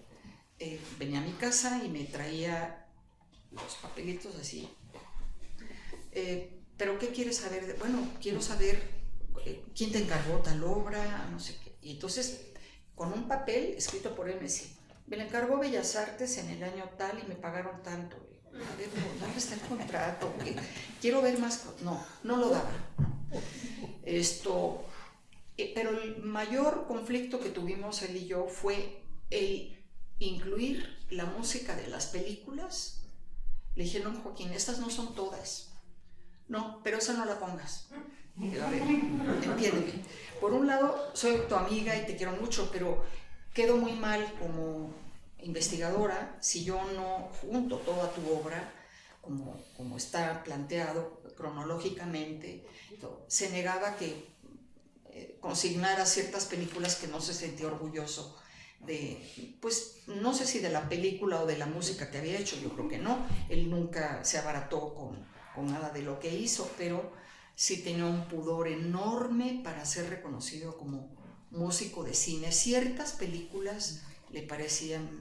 venía a mi casa y me traía los papelitos así. ¿Pero qué quieres saber? Bueno, quiero saber quién te encargó tal obra, no sé qué. Y entonces, con un papel escrito por él, me decía, me la encargó Bellas Artes en el año tal y me pagaron tanto. A ver, ¿dónde está el contrato? Quiero ver más cosas. No lo daba, ¿no? Pero el mayor conflicto que tuvimos él y yo fue el incluir la música de las películas. Le dije, no, Joaquín, estas no son todas. No, pero esa no la pongas. A ver, entiéndeme. Por un lado, soy tu amiga y te quiero mucho, pero quedo muy mal como investigadora si yo no junto toda tu obra como está planteado cronológicamente. Se negaba que consignara ciertas películas que no se sentía orgulloso de, pues no sé si de la película o de la música que había hecho, yo creo que no. Él nunca se abarató con nada de lo que hizo, pero sí tenía un pudor enorme para ser reconocido como músico de cine. Ciertas películas le parecían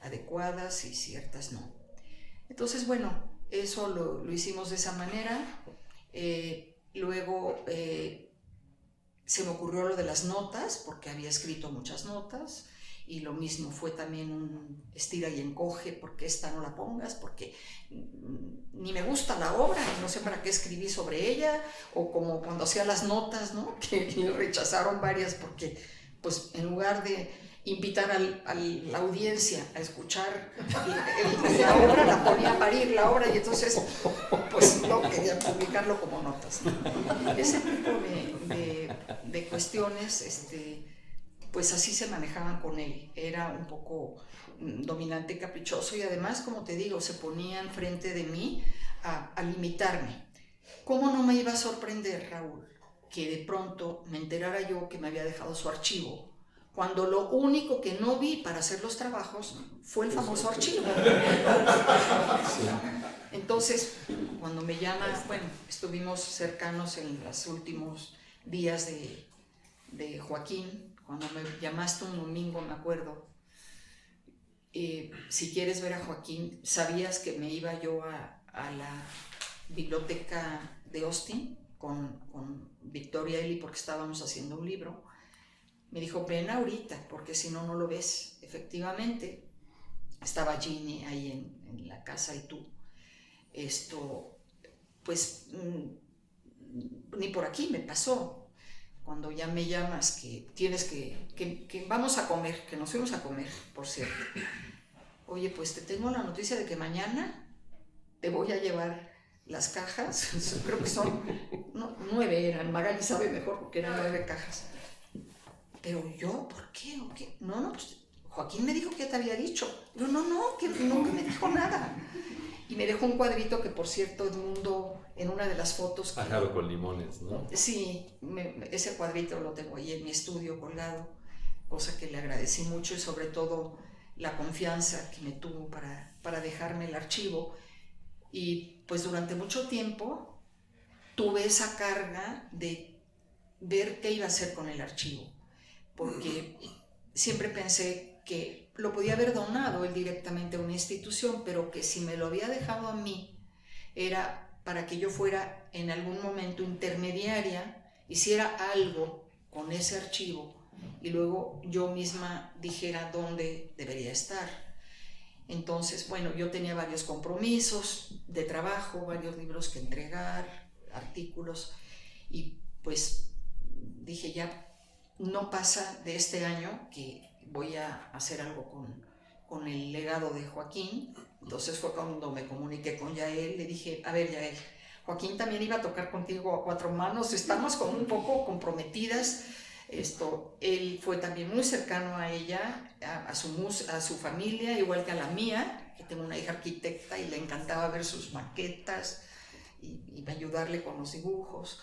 adecuadas y ciertas no. Entonces, bueno, eso lo hicimos de esa manera. Luego se me ocurrió lo de las notas, porque había escrito muchas notas, y lo mismo fue también un estira y encoge, porque esta no la pongas, porque ni me gusta la obra, y no sé para qué escribí sobre ella, o como cuando hacía las notas, ¿no? Que le rechazaron varias, porque pues en lugar de invitar a la audiencia a escuchar la obra, la ponía a parir la obra, y entonces pues no quería publicarlo como notas, ¿no? Ese tipo de cuestiones, pues así se manejaban con él. Era un poco dominante y caprichoso, y además, como te digo, se ponía enfrente de mí a limitarme. ¿Cómo no me iba a sorprender, Raúl, que de pronto me enterara yo que me había dejado su archivo, cuando lo único que no vi para hacer los trabajos fue el famoso archivo? Entonces, cuando me llama, bueno, estuvimos cercanos en los últimos días de Joaquín. Cuando me llamaste un domingo, me acuerdo, si quieres ver a Joaquín, sabías que me iba yo a la biblioteca de Austin con Victoria Eli, porque estábamos haciendo un libro. Me dijo, ven ahorita, porque si no, no lo ves. Efectivamente, estaba Ginny ahí en la casa, y tú, pues, ni por aquí me pasó. Cuando ya me llamas, que tienes que vamos a comer, que nos fuimos a comer, por cierto. Oye, pues te tengo la noticia de que mañana te voy a llevar las cajas, creo que son 9 eran, Magali sabe mejor porque eran 9 cajas. Pero yo, ¿por qué? ¿O qué? No, pues Joaquín me dijo que ya te había dicho. Yo, no, que nunca me dijo nada. Y me dejó un cuadrito que, por cierto, Edmundo, en una de las fotos... Pájaro con limones, ¿no? Sí, ese cuadrito lo tengo ahí en mi estudio colgado, cosa que le agradecí mucho, y sobre todo la confianza que me tuvo para dejarme el archivo. Y pues durante mucho tiempo tuve esa carga de ver qué iba a hacer con el archivo, porque siempre pensé que lo podía haber donado él directamente a una institución, pero que si me lo había dejado a mí era para que yo fuera en algún momento intermediaria, hiciera algo con ese archivo y luego yo misma dijera dónde debería estar. Entonces, bueno, yo tenía varios compromisos de trabajo, varios libros que entregar, artículos, y pues dije, ya no pasa de este año que voy a hacer algo con el legado de Joaquín. Entonces fue cuando me comuniqué con Yael, le dije, a ver, Yael, Joaquín también iba a tocar contigo a 4 manos, estamos como un poco comprometidas. Él fue también muy cercano a ella, a su familia, igual que a la mía, que tengo una hija arquitecta y le encantaba ver sus maquetas y ayudarle con los dibujos.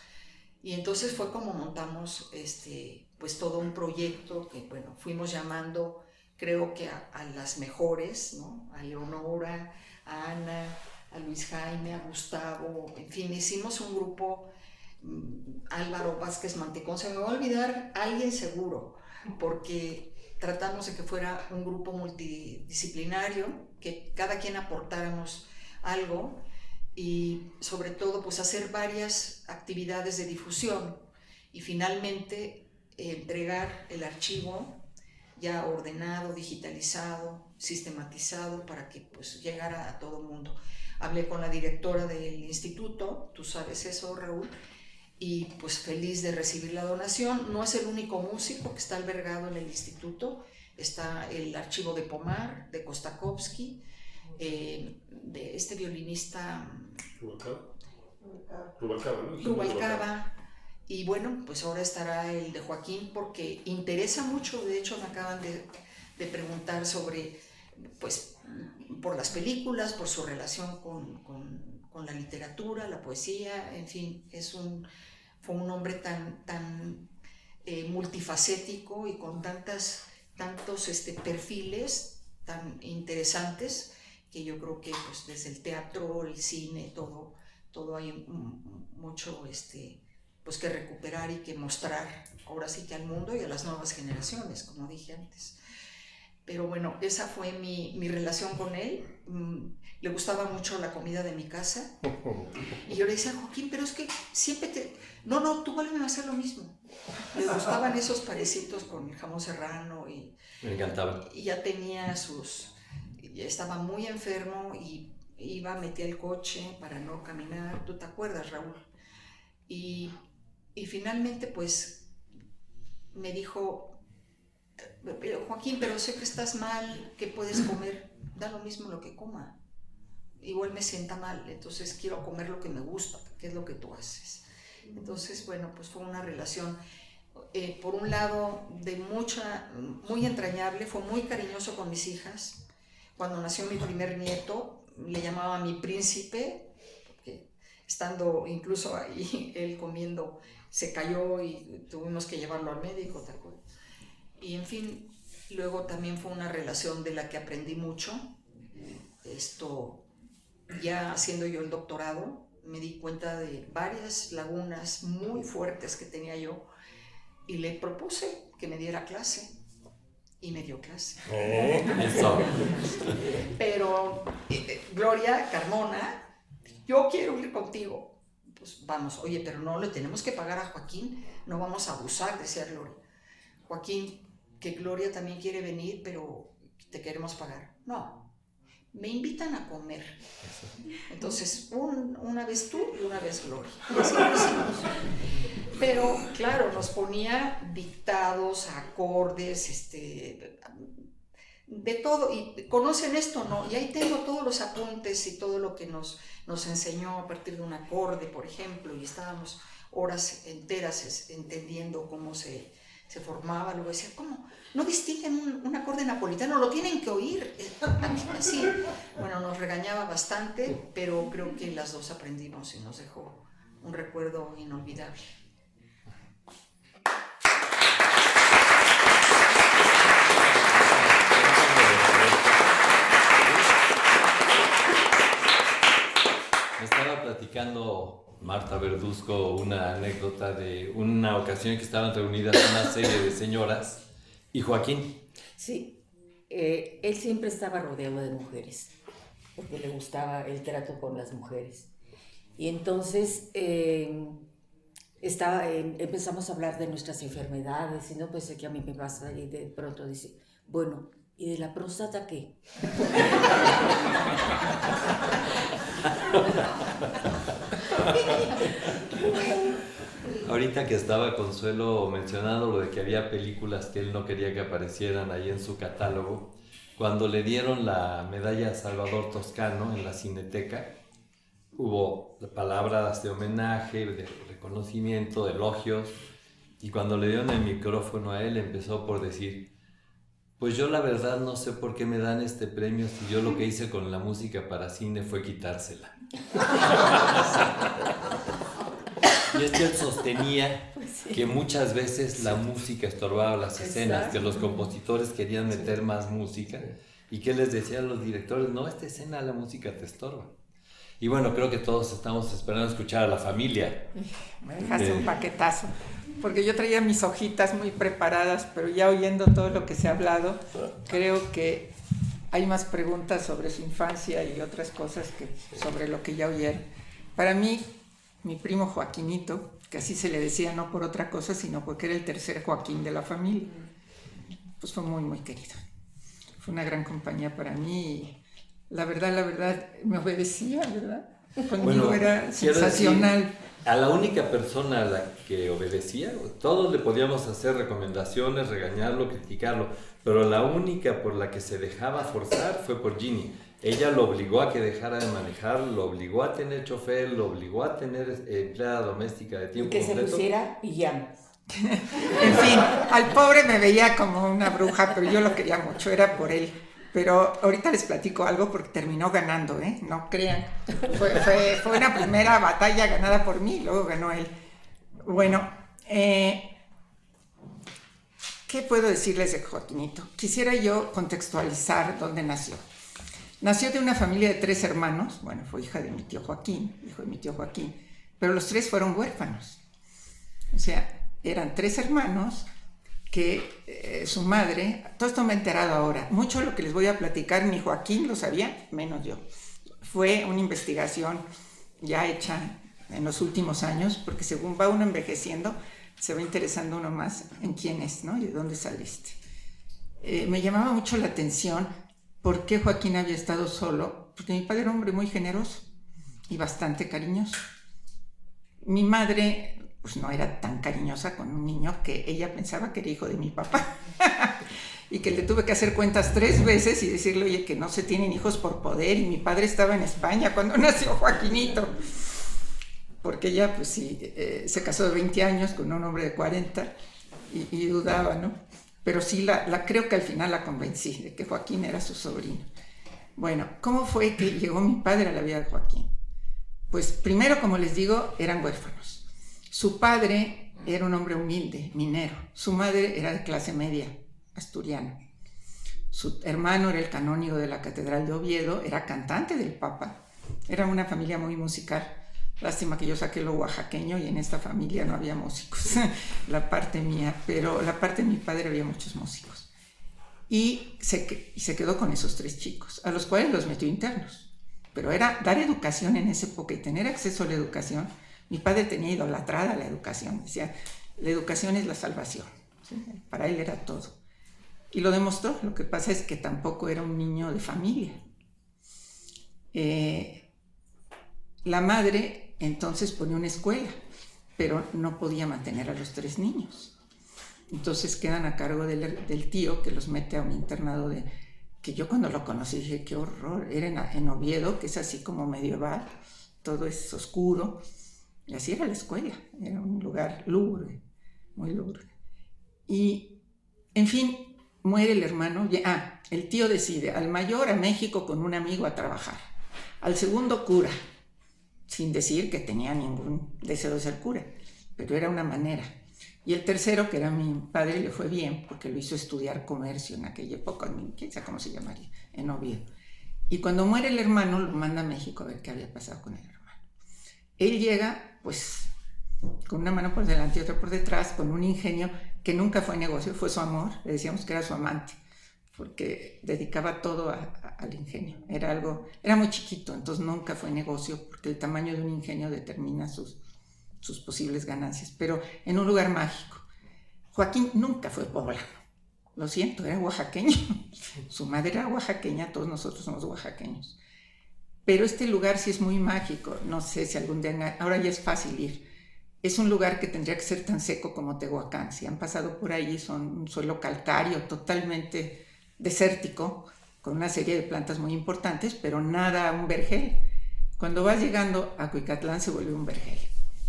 Y entonces fue como montamos pues todo un proyecto que, bueno, fuimos llamando, creo que a las mejores, ¿no? A Leonora, a Ana, a Luis Jaime, a Gustavo, en fin, hicimos un grupo. Álvaro Vázquez Mantecón, se me va a olvidar alguien seguro, porque tratamos de que fuera un grupo multidisciplinario, que cada quien aportáramos algo, y sobre todo pues hacer varias actividades de difusión, y finalmente entregar el archivo ya ordenado, digitalizado, sistematizado, para que pues llegara a todo el mundo. Hablé con la directora del instituto, tú sabes eso, Raúl, y pues feliz de recibir la donación. No es el único músico que está albergado en el instituto, está el archivo de Pomar, de Kostakovsky, de este violinista Rubalcaba, y bueno, pues ahora estará el de Joaquín, porque interesa mucho. De hecho me acaban de preguntar sobre, pues, por las películas, por su relación con la literatura, la poesía, en fin, fue un hombre tan multifacético y con tantos perfiles tan interesantes, que yo creo que pues desde el teatro, el cine, todo hay mucho pues que recuperar y que mostrar ahora sí que al mundo y a las nuevas generaciones, como dije antes. Pero bueno, esa fue mi relación con él. Le gustaba mucho la comida de mi casa. Y yo le decía, Joaquín, pero es que siempre te... No, tú vuelves a hacer lo mismo. Le gustaban esos parecitos con el jamón serrano y... Me encantaba. Y ya tenía ya estaba muy enfermo y metía el coche para no caminar. ¿Tú te acuerdas, Raúl? Y finalmente, pues, me dijo... Joaquín, pero sé que estás mal, que puedes comer, da lo mismo lo que coma, igual me sienta mal, entonces quiero comer lo que me gusta, que es lo que tú haces. Entonces, bueno, pues fue una relación, por un lado, muy entrañable, fue muy cariñoso con mis hijas. Cuando nació mi primer nieto, le llamaba mi príncipe, porque estando incluso ahí, él comiendo, se cayó y tuvimos que llevarlo al médico, ¿te acuerdas? Y en fin, luego también fue una relación de la que aprendí mucho. Ya haciendo yo el doctorado, me di cuenta de varias lagunas muy fuertes que tenía yo y le propuse que me diera clase y me dio clase. Eso. Pero Gloria Carmona, yo quiero ir contigo. Pues vamos, oye, pero no le tenemos que pagar a Joaquín, no vamos a abusar, decía Gloria. Joaquín, que Gloria también quiere venir, pero te queremos pagar. No, me invitan a comer. Entonces, una vez tú y una vez Gloria. Y así lo hicimos. Pero, claro, nos ponía dictados, acordes, de todo. Y conocen esto, ¿no? Y ahí tengo todos los apuntes y todo lo que nos enseñó a partir de un acorde, por ejemplo, y estábamos horas enteras entendiendo cómo se formaba. Luego decía, ¿cómo? ¿No distinguen un acorde napolitano? Lo tienen que oír. Así. Bueno, nos regañaba bastante, pero creo que las dos aprendimos y nos dejó un recuerdo inolvidable. Me estaba platicando Marta Verduzco una anécdota de una ocasión que estaban reunidas una serie de señoras y Joaquín. Sí, él siempre estaba rodeado de mujeres, porque le gustaba el trato con las mujeres. Y entonces empezamos a hablar de nuestras enfermedades, y no pensé que a mí me pasa, y de pronto dice, bueno, ¿y de la próstata qué? Ahorita que estaba Consuelo mencionando lo de que había películas que él no quería que aparecieran ahí en su catálogo, cuando le dieron la medalla a Salvador Toscano en la Cineteca, hubo palabras de homenaje, de reconocimiento, de elogios, y cuando le dieron el micrófono a él empezó por decir, pues yo la verdad no sé por qué me dan este premio si yo lo que hice con la música para cine fue quitársela. Y es que él sostenía que muchas veces la música estorbaba las escenas, que los compositores querían meter más música y que les decía a los directores, no, esta escena la música te estorba. Y bueno, creo que todos estamos esperando escuchar a la familia. Me dejaste un paquetazo, porque yo traía mis hojitas muy preparadas, pero ya oyendo todo lo que se ha hablado, creo que hay más preguntas sobre su infancia y otras cosas que sobre lo que ya oyeron. Para mí, mi primo Joaquinito, que así se le decía no por otra cosa, sino porque era el tercer Joaquín de la familia, pues fue muy, muy querido. Fue una gran compañía para mí y la verdad, me obedecía, ¿verdad? Conmigo era sensacional. Decir, a la única persona a la que obedecía, todos le podíamos hacer recomendaciones, regañarlo, criticarlo, pero la única por la que se dejaba forzar fue por Ginny. Ella lo obligó a que dejara de manejar, lo obligó a tener chofer, lo obligó a tener empleada doméstica de tiempo completo. Que se pusiera pijamas. En fin, al pobre me veía como una bruja, pero yo lo quería mucho, era por él. Pero ahorita les platico algo porque terminó ganando, ¿eh? No crean. Fue una primera batalla ganada por mí, luego ganó él. Bueno, ¿qué puedo decirles de Joaquinito? Quisiera yo contextualizar dónde nació. Nació de una familia de 3 hermanos, bueno, fue hija de mi tío Joaquín, hijo de mi tío Joaquín, pero los 3 fueron huérfanos. O sea, eran 3 hermanos que su madre, todo esto me he enterado ahora, mucho de lo que les voy a platicar ni Joaquín lo sabía, menos yo. Fue una investigación ya hecha en los últimos años, porque según va uno envejeciendo, se va interesando uno más en quién es, ¿no? Y de dónde saliste. Me llamaba mucho la atención por qué Joaquín había estado solo, porque mi padre era un hombre muy generoso y bastante cariñoso. Mi madre pues no era tan cariñosa con un niño que ella pensaba que era hijo de mi papá y que le tuve que hacer cuentas 3 veces y decirle, oye, que no se tienen hijos por poder, y mi padre estaba en España cuando nació Joaquinito, porque ella pues sí, se casó de 20 años con un hombre de 40 y dudaba, ¿no? Pero sí, creo que al final la convencí de que Joaquín era su sobrino. Bueno, ¿cómo fue que llegó mi padre a la vida de Joaquín? Pues primero, como les digo, eran huérfanos. Su padre era un hombre humilde, minero. Su madre era de clase media, asturiana. Su hermano era el canónigo de la Catedral de Oviedo, era cantante del Papa. Era una familia muy musical. Lástima que yo saqué lo oaxaqueño y en esta familia no había músicos, la parte mía, pero la parte de mi padre había muchos músicos. Y se quedó con esos 3 chicos, a los cuales los metió internos. Pero era dar educación en esa época y tener acceso a la educación. Mi padre tenía idolatrada la educación, decía, la educación es la salvación, ¿sí? Para él era todo. Y lo demostró. Lo que pasa es que tampoco era un niño de familia. La madre entonces ponía una escuela, pero no podía mantener a los 3 niños. Entonces quedan a cargo del tío, que los mete a un internado que yo cuando lo conocí dije, qué horror. Era en Oviedo, que es así como medieval, todo es oscuro. Y así era la escuela, era un lugar lúgubre, muy lúgubre. Y, en fin, muere el hermano. El tío decide, al mayor a México con un amigo a trabajar, al segundo cura, sin decir que tenía ningún deseo de ser cura, pero era una manera. Y el tercero, que era mi padre, le fue bien, porque lo hizo estudiar comercio en aquella época, quién sabe cómo se llamaría, en Oviedo. Y cuando muere el hermano, lo manda a México a ver qué había pasado con el hermano. Él llega, pues, con una mano por delante y otra por detrás, con un ingenio que nunca fue negocio, fue su amor. Le decíamos que era su amante, porque dedicaba todo al ingenio. Era muy chiquito, entonces nunca fue negocio, porque el tamaño de un ingenio determina sus posibles ganancias, pero en un lugar mágico. Joaquín nunca fue poblano, lo siento, era oaxaqueño. Su madre era oaxaqueña, todos nosotros somos oaxaqueños. Pero este lugar sí es muy mágico. No sé si algún día, ahora ya es fácil ir. Es un lugar que tendría que ser tan seco como Tehuacán. Si han pasado por ahí, son un suelo calcáreo totalmente desértico, con una serie de plantas muy importantes, pero nada un vergel. Cuando vas llegando a Cuicatlán se vuelve un vergel,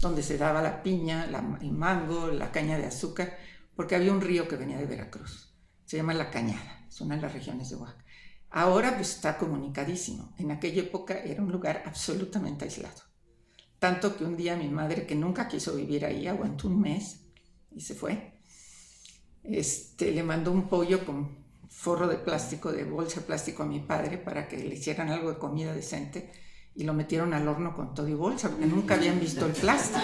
donde se daba la piña, el mango, la caña de azúcar, porque había un río que venía de Veracruz. Se llama La Cañada, es una de las regiones de Oaxaca. Ahora pues está comunicadísimo. En aquella época era un lugar absolutamente aislado. Tanto que un día mi madre, que nunca quiso vivir ahí, aguantó un mes y se fue. Le mandó un pollo con forro de plástico, de bolsa de plástico a mi padre para que le hicieran algo de comida decente, y lo metieron al horno con todo y bolsa, porque nunca habían visto el plástico.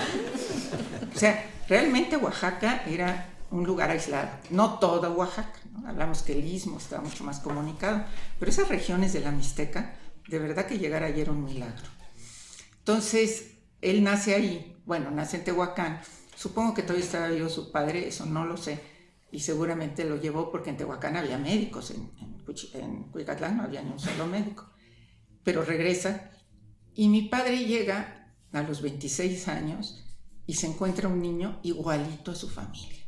O sea, realmente Oaxaca era un lugar aislado. No toda Oaxaca, ¿no? Hablamos que el Istmo estaba mucho más comunicado, pero esas regiones de la Mixteca, de verdad que llegar allí era un milagro. Entonces, él nace ahí, nace en Tehuacán. Supongo que todavía estaba vivo su padre, eso no lo sé, y seguramente lo llevó porque en Tehuacán había médicos, en Cuicatlán no había ni un solo médico. Pero regresa, y mi padre llega a los 26 años y se encuentra un niño igualito a su familia.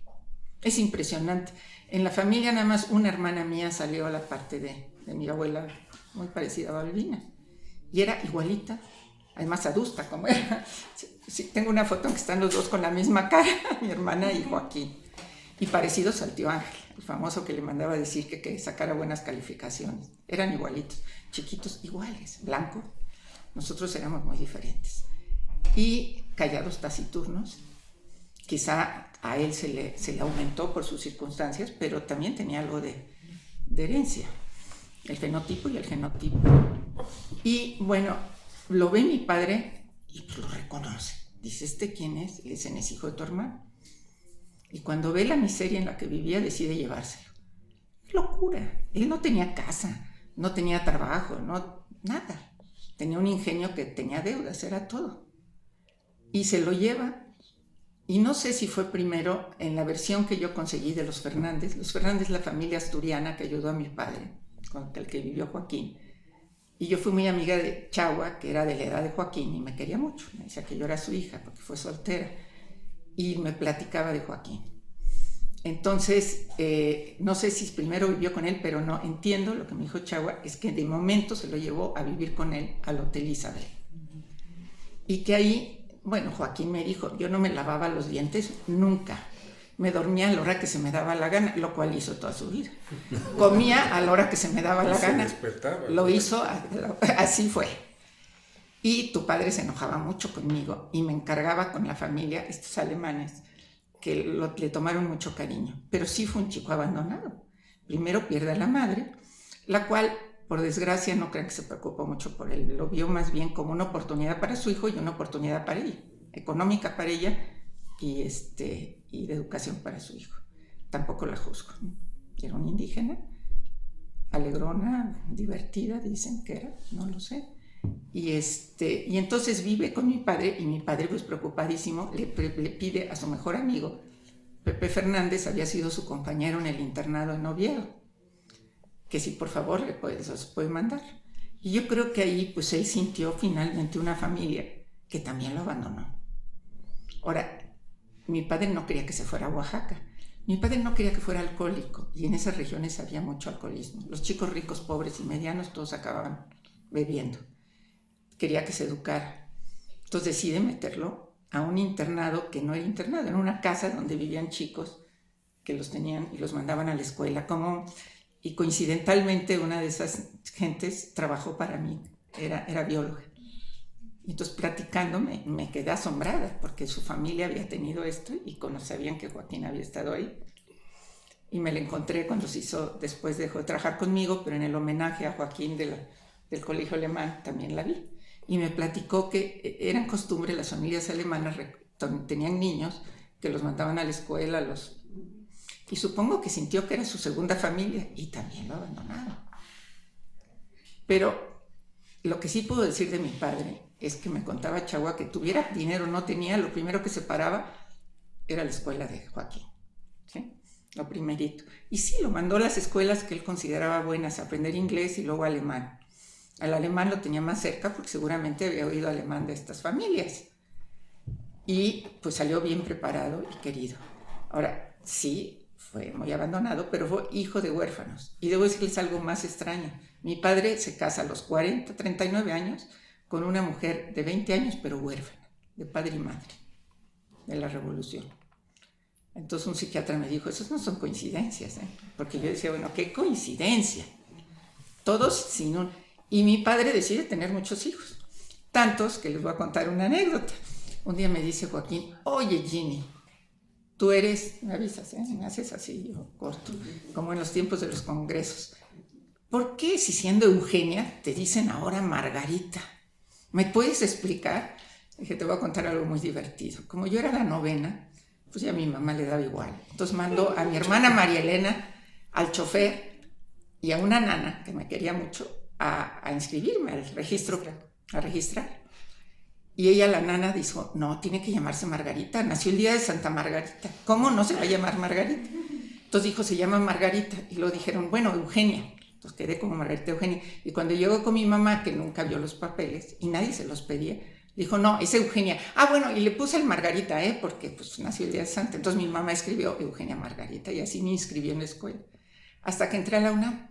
Es impresionante. En la familia nada más una hermana mía salió a la parte de mi abuela, muy parecida a Balbina, y era igualita, además adusta como era. Sí, tengo una foto en que están los dos con la misma cara, mi hermana y Joaquín, y parecidos al tío Ángel, el famoso que le mandaba decir que sacara buenas calificaciones. Eran igualitos, chiquitos, iguales, blancos. Nosotros éramos muy diferentes. Y callados, taciturnos. Quizá a él se le aumentó por sus circunstancias, pero también tenía algo de herencia, el fenotipo y el genotipo. Y lo ve mi padre y lo reconoce. Dice, ¿quién es? Y le dicen, es hijo de tu hermano. Y cuando ve la miseria en la que vivía, decide llevárselo. ¡Qué locura! Él no tenía casa, no tenía trabajo, nada. Tenía un ingenio que tenía deudas, era todo. Y se lo lleva. Y no sé si fue primero en la versión que yo conseguí de los Fernández. Los Fernández, la familia asturiana que ayudó a mi padre, con el que vivió Joaquín. Y yo fui muy amiga de Chagua, que era de la edad de Joaquín, y me quería mucho. Me decía que yo era su hija, porque fue soltera. Y me platicaba de Joaquín. Entonces, no sé si primero vivió con él, pero no entiendo lo que me dijo Chagua, es que de momento se lo llevó a vivir con él al Hotel Isabel. Y que ahí, bueno, Joaquín me dijo, yo no me lavaba los dientes nunca. Me dormía a la hora que se me daba la gana, lo cual hizo toda su vida. Comía a la hora que se me daba la gana. Lo hizo, así fue. Y tu padre se enojaba mucho conmigo y me encargaba con la familia, estos alemanes, que le tomaron mucho cariño. Pero sí fue un chico abandonado. Primero pierde a la madre, la cual, por desgracia, no creo que se preocupó mucho por él. Lo vio más bien como una oportunidad para su hijo y una oportunidad para ella, económica para ella y de educación para su hijo. Tampoco la juzgo. Era una indígena, alegrona, divertida, dicen que era, no lo sé. Y entonces vive con mi padre, y mi padre, pues preocupadísimo, le pide a su mejor amigo, Pepe Fernández, había sido su compañero en el internado en Oviedo, que si por favor los puede mandar. Y yo creo que ahí pues él sintió finalmente una familia que también lo abandonó. Ahora, mi padre no quería que se fuera a Oaxaca. Mi padre no quería que fuera alcohólico, y en esas regiones había mucho alcoholismo. Los chicos ricos, pobres y medianos, todos acababan bebiendo. Quería que se educara. Entonces decide meterlo a un internado que no era internado, era una casa donde vivían chicos que los tenían y los mandaban a la escuela. Y coincidentalmente una de esas gentes trabajó para mí, era bióloga. Y entonces platicando me quedé asombrada porque su familia había tenido esto y sabían que Joaquín había estado ahí. Y me la encontré cuando se hizo, después dejó de trabajar conmigo, pero en el homenaje a Joaquín del colegio alemán también la vi. Y me platicó que eran costumbre, las familias alemanas tenían niños que los mandaban a la escuela, y supongo que sintió que era su segunda familia y también lo abandonaron. Pero lo que sí puedo decir de mi padre es que me contaba Chagua que tuviera dinero o no tenía, lo primero que se paraba era la escuela de Joaquín, ¿sí? Lo primerito. Y sí, lo mandó a las escuelas que él consideraba buenas, aprender inglés y luego alemán. Al alemán lo tenía más cerca porque seguramente había oído alemán de estas familias. Y pues salió bien preparado y querido. Ahora, sí, fue muy abandonado, pero fue hijo de huérfanos. Y debo decirles algo más extraño. Mi padre se casa a los 39 años con una mujer de 20 años, pero huérfana, de padre y madre, de la Revolución. Entonces un psiquiatra me dijo, esas no son coincidencias, ¿eh? Porque yo decía, bueno, qué coincidencia. Todos sin un... Y mi padre decide tener muchos hijos, tantos que les voy a contar una anécdota. Un día me dice Joaquín, oye Ginny, tú eres, me avisas, me haces así, yo corto, como en los tiempos de los congresos. ¿Por qué si siendo Eugenia te dicen ahora Margarita? ¿Me puedes explicar? Dije, te voy a contar algo muy divertido. Como yo era la novena, pues ya a mi mamá le daba igual. Entonces mandó a mi hermana María Elena, al chofer y a una nana que me quería mucho, a inscribirme al registro, a registrar. Y ella, la nana, dijo, no, tiene que llamarse Margarita, nació el día de Santa Margarita. ¿Cómo no se va a llamar Margarita? Entonces dijo, se llama Margarita. Y luego dijeron, bueno, Eugenia. Entonces quedé como Margarita Eugenia. Y cuando llegó con mi mamá, que nunca vio los papeles, y nadie se los pedía, dijo, no, es Eugenia. Ah, bueno, y le puse el Margarita, porque pues nació el día de Santa. Entonces mi mamá escribió Eugenia Margarita, y así me inscribió en la escuela. Hasta que entré a la UNAM.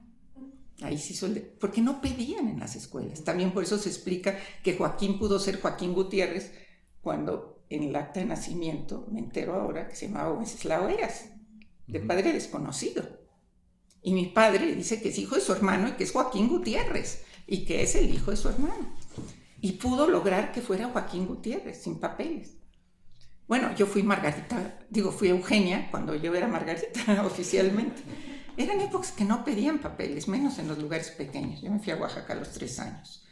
Ahí sí porque no pedían en las escuelas. También por eso se explica que Joaquín pudo ser Joaquín Gutiérrez cuando en el acta de nacimiento, me entero ahora, que se llamaba Wenceslao Eras, de padre desconocido. Y mi padre dice que es hijo de su hermano y que es Joaquín Gutiérrez y que es el hijo de su hermano. Y pudo lograr que fuera Joaquín Gutiérrez, sin papeles. Bueno, yo fui fui Eugenia cuando yo era Margarita oficialmente. Eran épocas que no pedían papeles, menos en los lugares pequeños. Yo me fui a Oaxaca a los 3 años.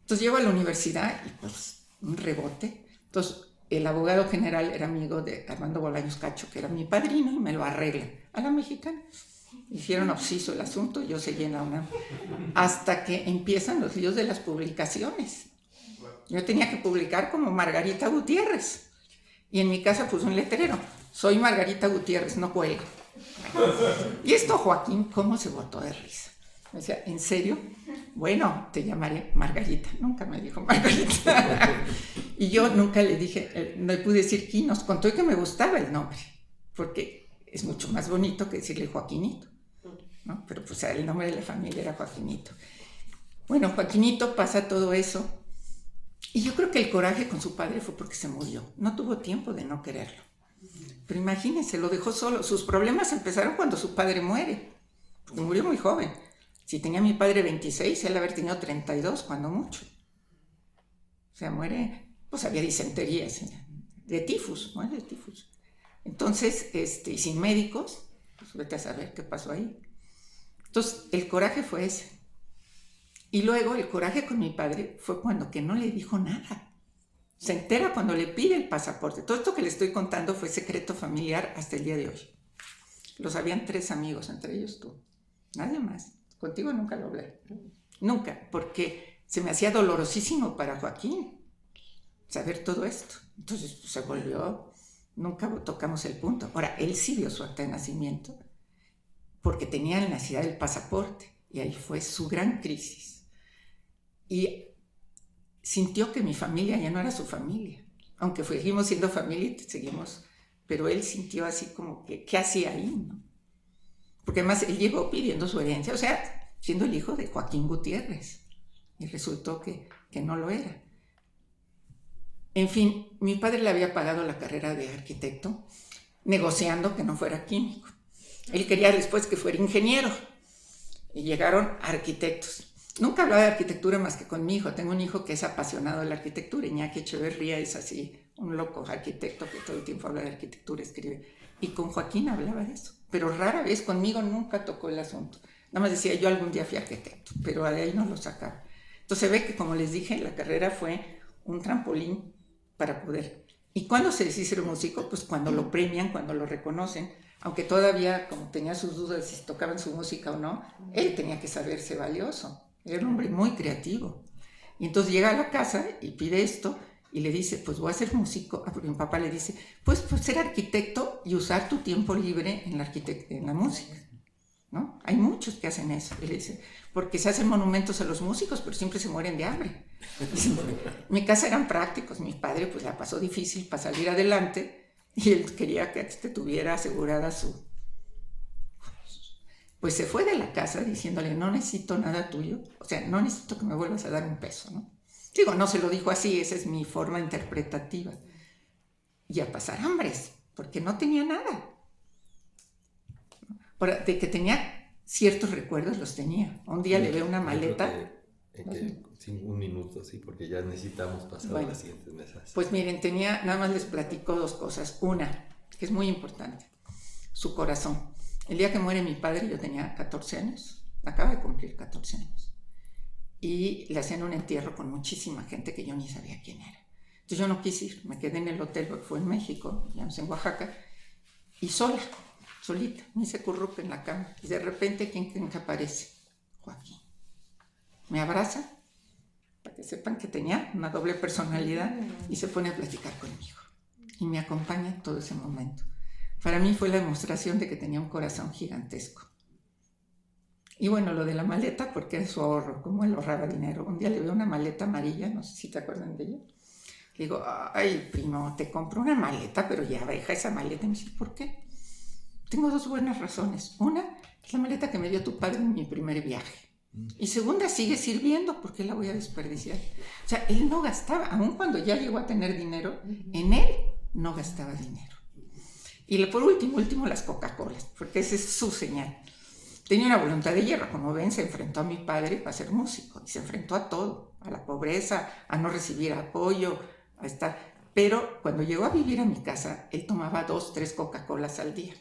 Entonces llego a la universidad y pues un rebote. Entonces el abogado general era amigo de Armando Bolaños Cacho, que era mi padrino, y me lo arregla a la mexicana. Hicieron obsiso el asunto, yo seguí en la UNAM. Hasta que empiezan los líos de las publicaciones. Yo tenía que publicar como Margarita Gutiérrez. Y en mi casa puse un letrero: soy Margarita Gutiérrez, no cuelgo. Y esto Joaquín, ¿cómo se botó de risa? Me decía, ¿en serio? Bueno, te llamaré Margarita. Nunca me dijo Margarita. Y yo nunca le dije, no le pude decir Quinos, con todo que me gustaba el nombre, porque es mucho más bonito que decirle Joaquinito, ¿no? Pero pues el nombre de la familia era Joaquinito. Bueno, Joaquinito pasa todo eso, y yo creo que el coraje con su padre fue porque se murió. No tuvo tiempo de no quererlo. Pero imagínense, lo dejó solo. Sus problemas empezaron cuando su padre muere, porque murió muy joven. Si tenía mi padre 26, él haber tenido 32, cuando mucho. O sea, muere, pues había disentería, de tifus, muere de tifus. Entonces, y sin médicos, pues vete a saber qué pasó ahí. Entonces, el coraje fue ese. Y luego el coraje con mi padre fue cuando que no le dijo nada. Se entera cuando le pide el pasaporte. Todo esto que le estoy contando fue secreto familiar hasta el día de hoy. Lo sabían 3 amigos, entre ellos tú. Nadie más. Contigo nunca lo hablé. Nunca, porque se me hacía dolorosísimo para Joaquín saber todo esto. Entonces pues, se volvió, nunca tocamos el punto. Ahora, él sí vio su acta de nacimiento porque tenía la necesidad del pasaporte, y ahí fue su gran crisis. Y sintió que mi familia ya no era su familia, aunque seguimos siendo familia, seguimos, pero él sintió así como que, ¿qué hacía ahí, no? Porque además él llegó pidiendo su herencia, o sea, siendo el hijo de Joaquín Gutiérrez, y resultó que no lo era. En fin, mi padre le había pagado la carrera de arquitecto, negociando que no fuera químico. Él quería después que fuera ingeniero, y llegaron arquitectos. Nunca hablaba de arquitectura más que con mi hijo. Tengo un hijo que es apasionado de la arquitectura. Iñaki Echeverría es así, un loco arquitecto que todo el tiempo habla de arquitectura, escribe. Y con Joaquín hablaba de eso, pero rara vez. Conmigo nunca tocó el asunto. Nada más decía, yo algún día fui arquitecto, pero de ahí no lo sacaba. Entonces se ve que, como les dije, la carrera fue un trampolín para poder. ¿Y cuándo se decide ser músico? Pues cuando lo premian, cuando lo reconocen. Aunque todavía, como tenía sus dudas de si tocaban su música o no, él tenía que saberse valioso. Era un hombre muy creativo. Y entonces llega a la casa y pide esto, y le dice, pues voy a ser músico. Porque mi papá le dice, pues ser arquitecto y usar tu tiempo libre en la música, ¿no? Hay muchos que hacen eso. Y le dice, porque se hacen monumentos a los músicos, pero siempre se mueren de hambre. Dice, mi casa eran prácticos. Mi padre pues la pasó difícil para salir adelante, y él quería que tuviera asegurada su... Pues se fue de la casa diciéndole, no necesito nada tuyo, o sea, no necesito que me vuelvas a dar un peso, ¿no? Digo, no se lo dijo así, esa es mi forma interpretativa. Y a pasar hambres, porque no tenía nada. Ahora, de que tenía ciertos recuerdos, los tenía. Un día le veo una maleta... Un minuto, sí, porque ya necesitamos pasar a las siguientes mesas. Pues miren, nada más les platico 2 cosas. Una, que es muy importante, su corazón. El día que muere mi padre yo tenía 14 años, acaba de cumplir 14 años. Y le hacían un entierro con muchísima gente que yo ni sabía quién era. Entonces yo no quise ir, me quedé en el hotel porque fue en México, ya no sé, en Oaxaca, y solita, me hice curruca en la cama. Y de repente, ¿quién creen que aparece? Joaquín. Me abraza, para que sepan que tenía una doble personalidad, y se pone a platicar conmigo. Y me acompaña en todo ese momento. Para mí fue la demostración de que tenía un corazón gigantesco. Y bueno, lo de la maleta, porque es su ahorro, cómo él ahorraba dinero. Un día le veo una maleta amarilla, no sé si te acuerdan de ella. Le digo, ay, primo, te compro una maleta, pero ya deja esa maleta. Y me dice, ¿por qué? Tengo 2 buenas razones. Una, es la maleta que me dio tu padre en mi primer viaje. Y segunda, sigue sirviendo, ¿por qué la voy a desperdiciar? O sea, él no gastaba, aun cuando ya llegó a tener dinero, en él no gastaba dinero. Y por último, las Coca-Colas, porque esa es su señal. Tenía una voluntad de hierro, como ven, se enfrentó a mi padre para ser músico, y se enfrentó a todo, a la pobreza, a no recibir apoyo, a estar... Pero cuando llegó a vivir a mi casa, él tomaba 2, 3 Coca-Colas al día,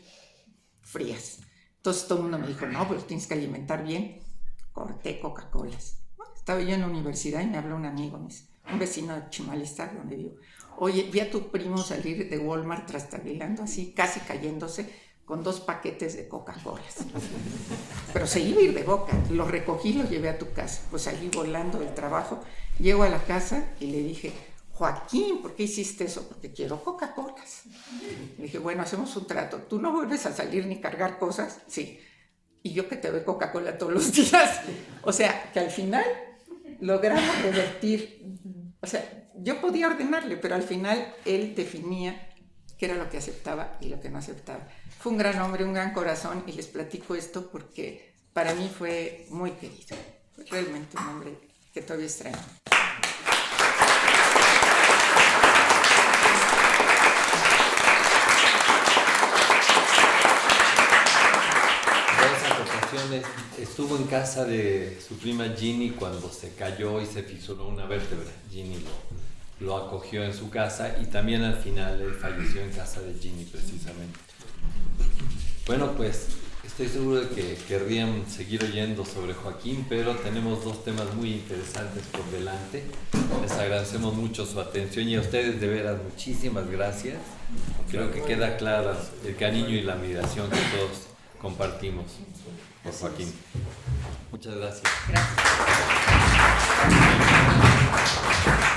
frías. Entonces todo el mundo me dijo, no, pero tienes que alimentar bien. Corté Coca-Colas. Bueno, estaba yo en la universidad y me habló un amigo, me dice, un vecino de Chimalistán donde vivo. Oye, vi a tu primo salir de Walmart trastabilando así, casi cayéndose, con 2 paquetes de Coca-Cola. Pero se iba a ir de boca. Lo recogí, lo llevé a tu casa. Pues salí volando del trabajo. Llego a la casa y le dije, Joaquín, ¿por qué hiciste eso? Porque quiero Coca-Colas. Le dije, bueno, hacemos un trato. ¿Tú no vuelves a salir ni cargar cosas? Sí. Y yo que te doy Coca-Cola todos los días. O sea, que al final logramos revertir. O sea, yo podía ordenarle, pero al final él definía qué era lo que aceptaba y lo que no aceptaba. Fue un gran hombre, un gran corazón, y les platico esto porque para mí fue muy querido. Fue realmente un hombre que todavía extraño. Estuvo en casa de su prima Ginny cuando se cayó y se fisuró una vértebra. Ginny lo acogió en su casa y también al final él falleció en casa de Ginny precisamente. Bueno, pues estoy seguro de que querrían seguir oyendo sobre Joaquín, pero tenemos 2 temas muy interesantes por delante. Les agradecemos mucho su atención y a ustedes de veras muchísimas gracias. Creo que queda claro el cariño y la admiración que todos compartimos por Joaquín. Muchas gracias. Gracias.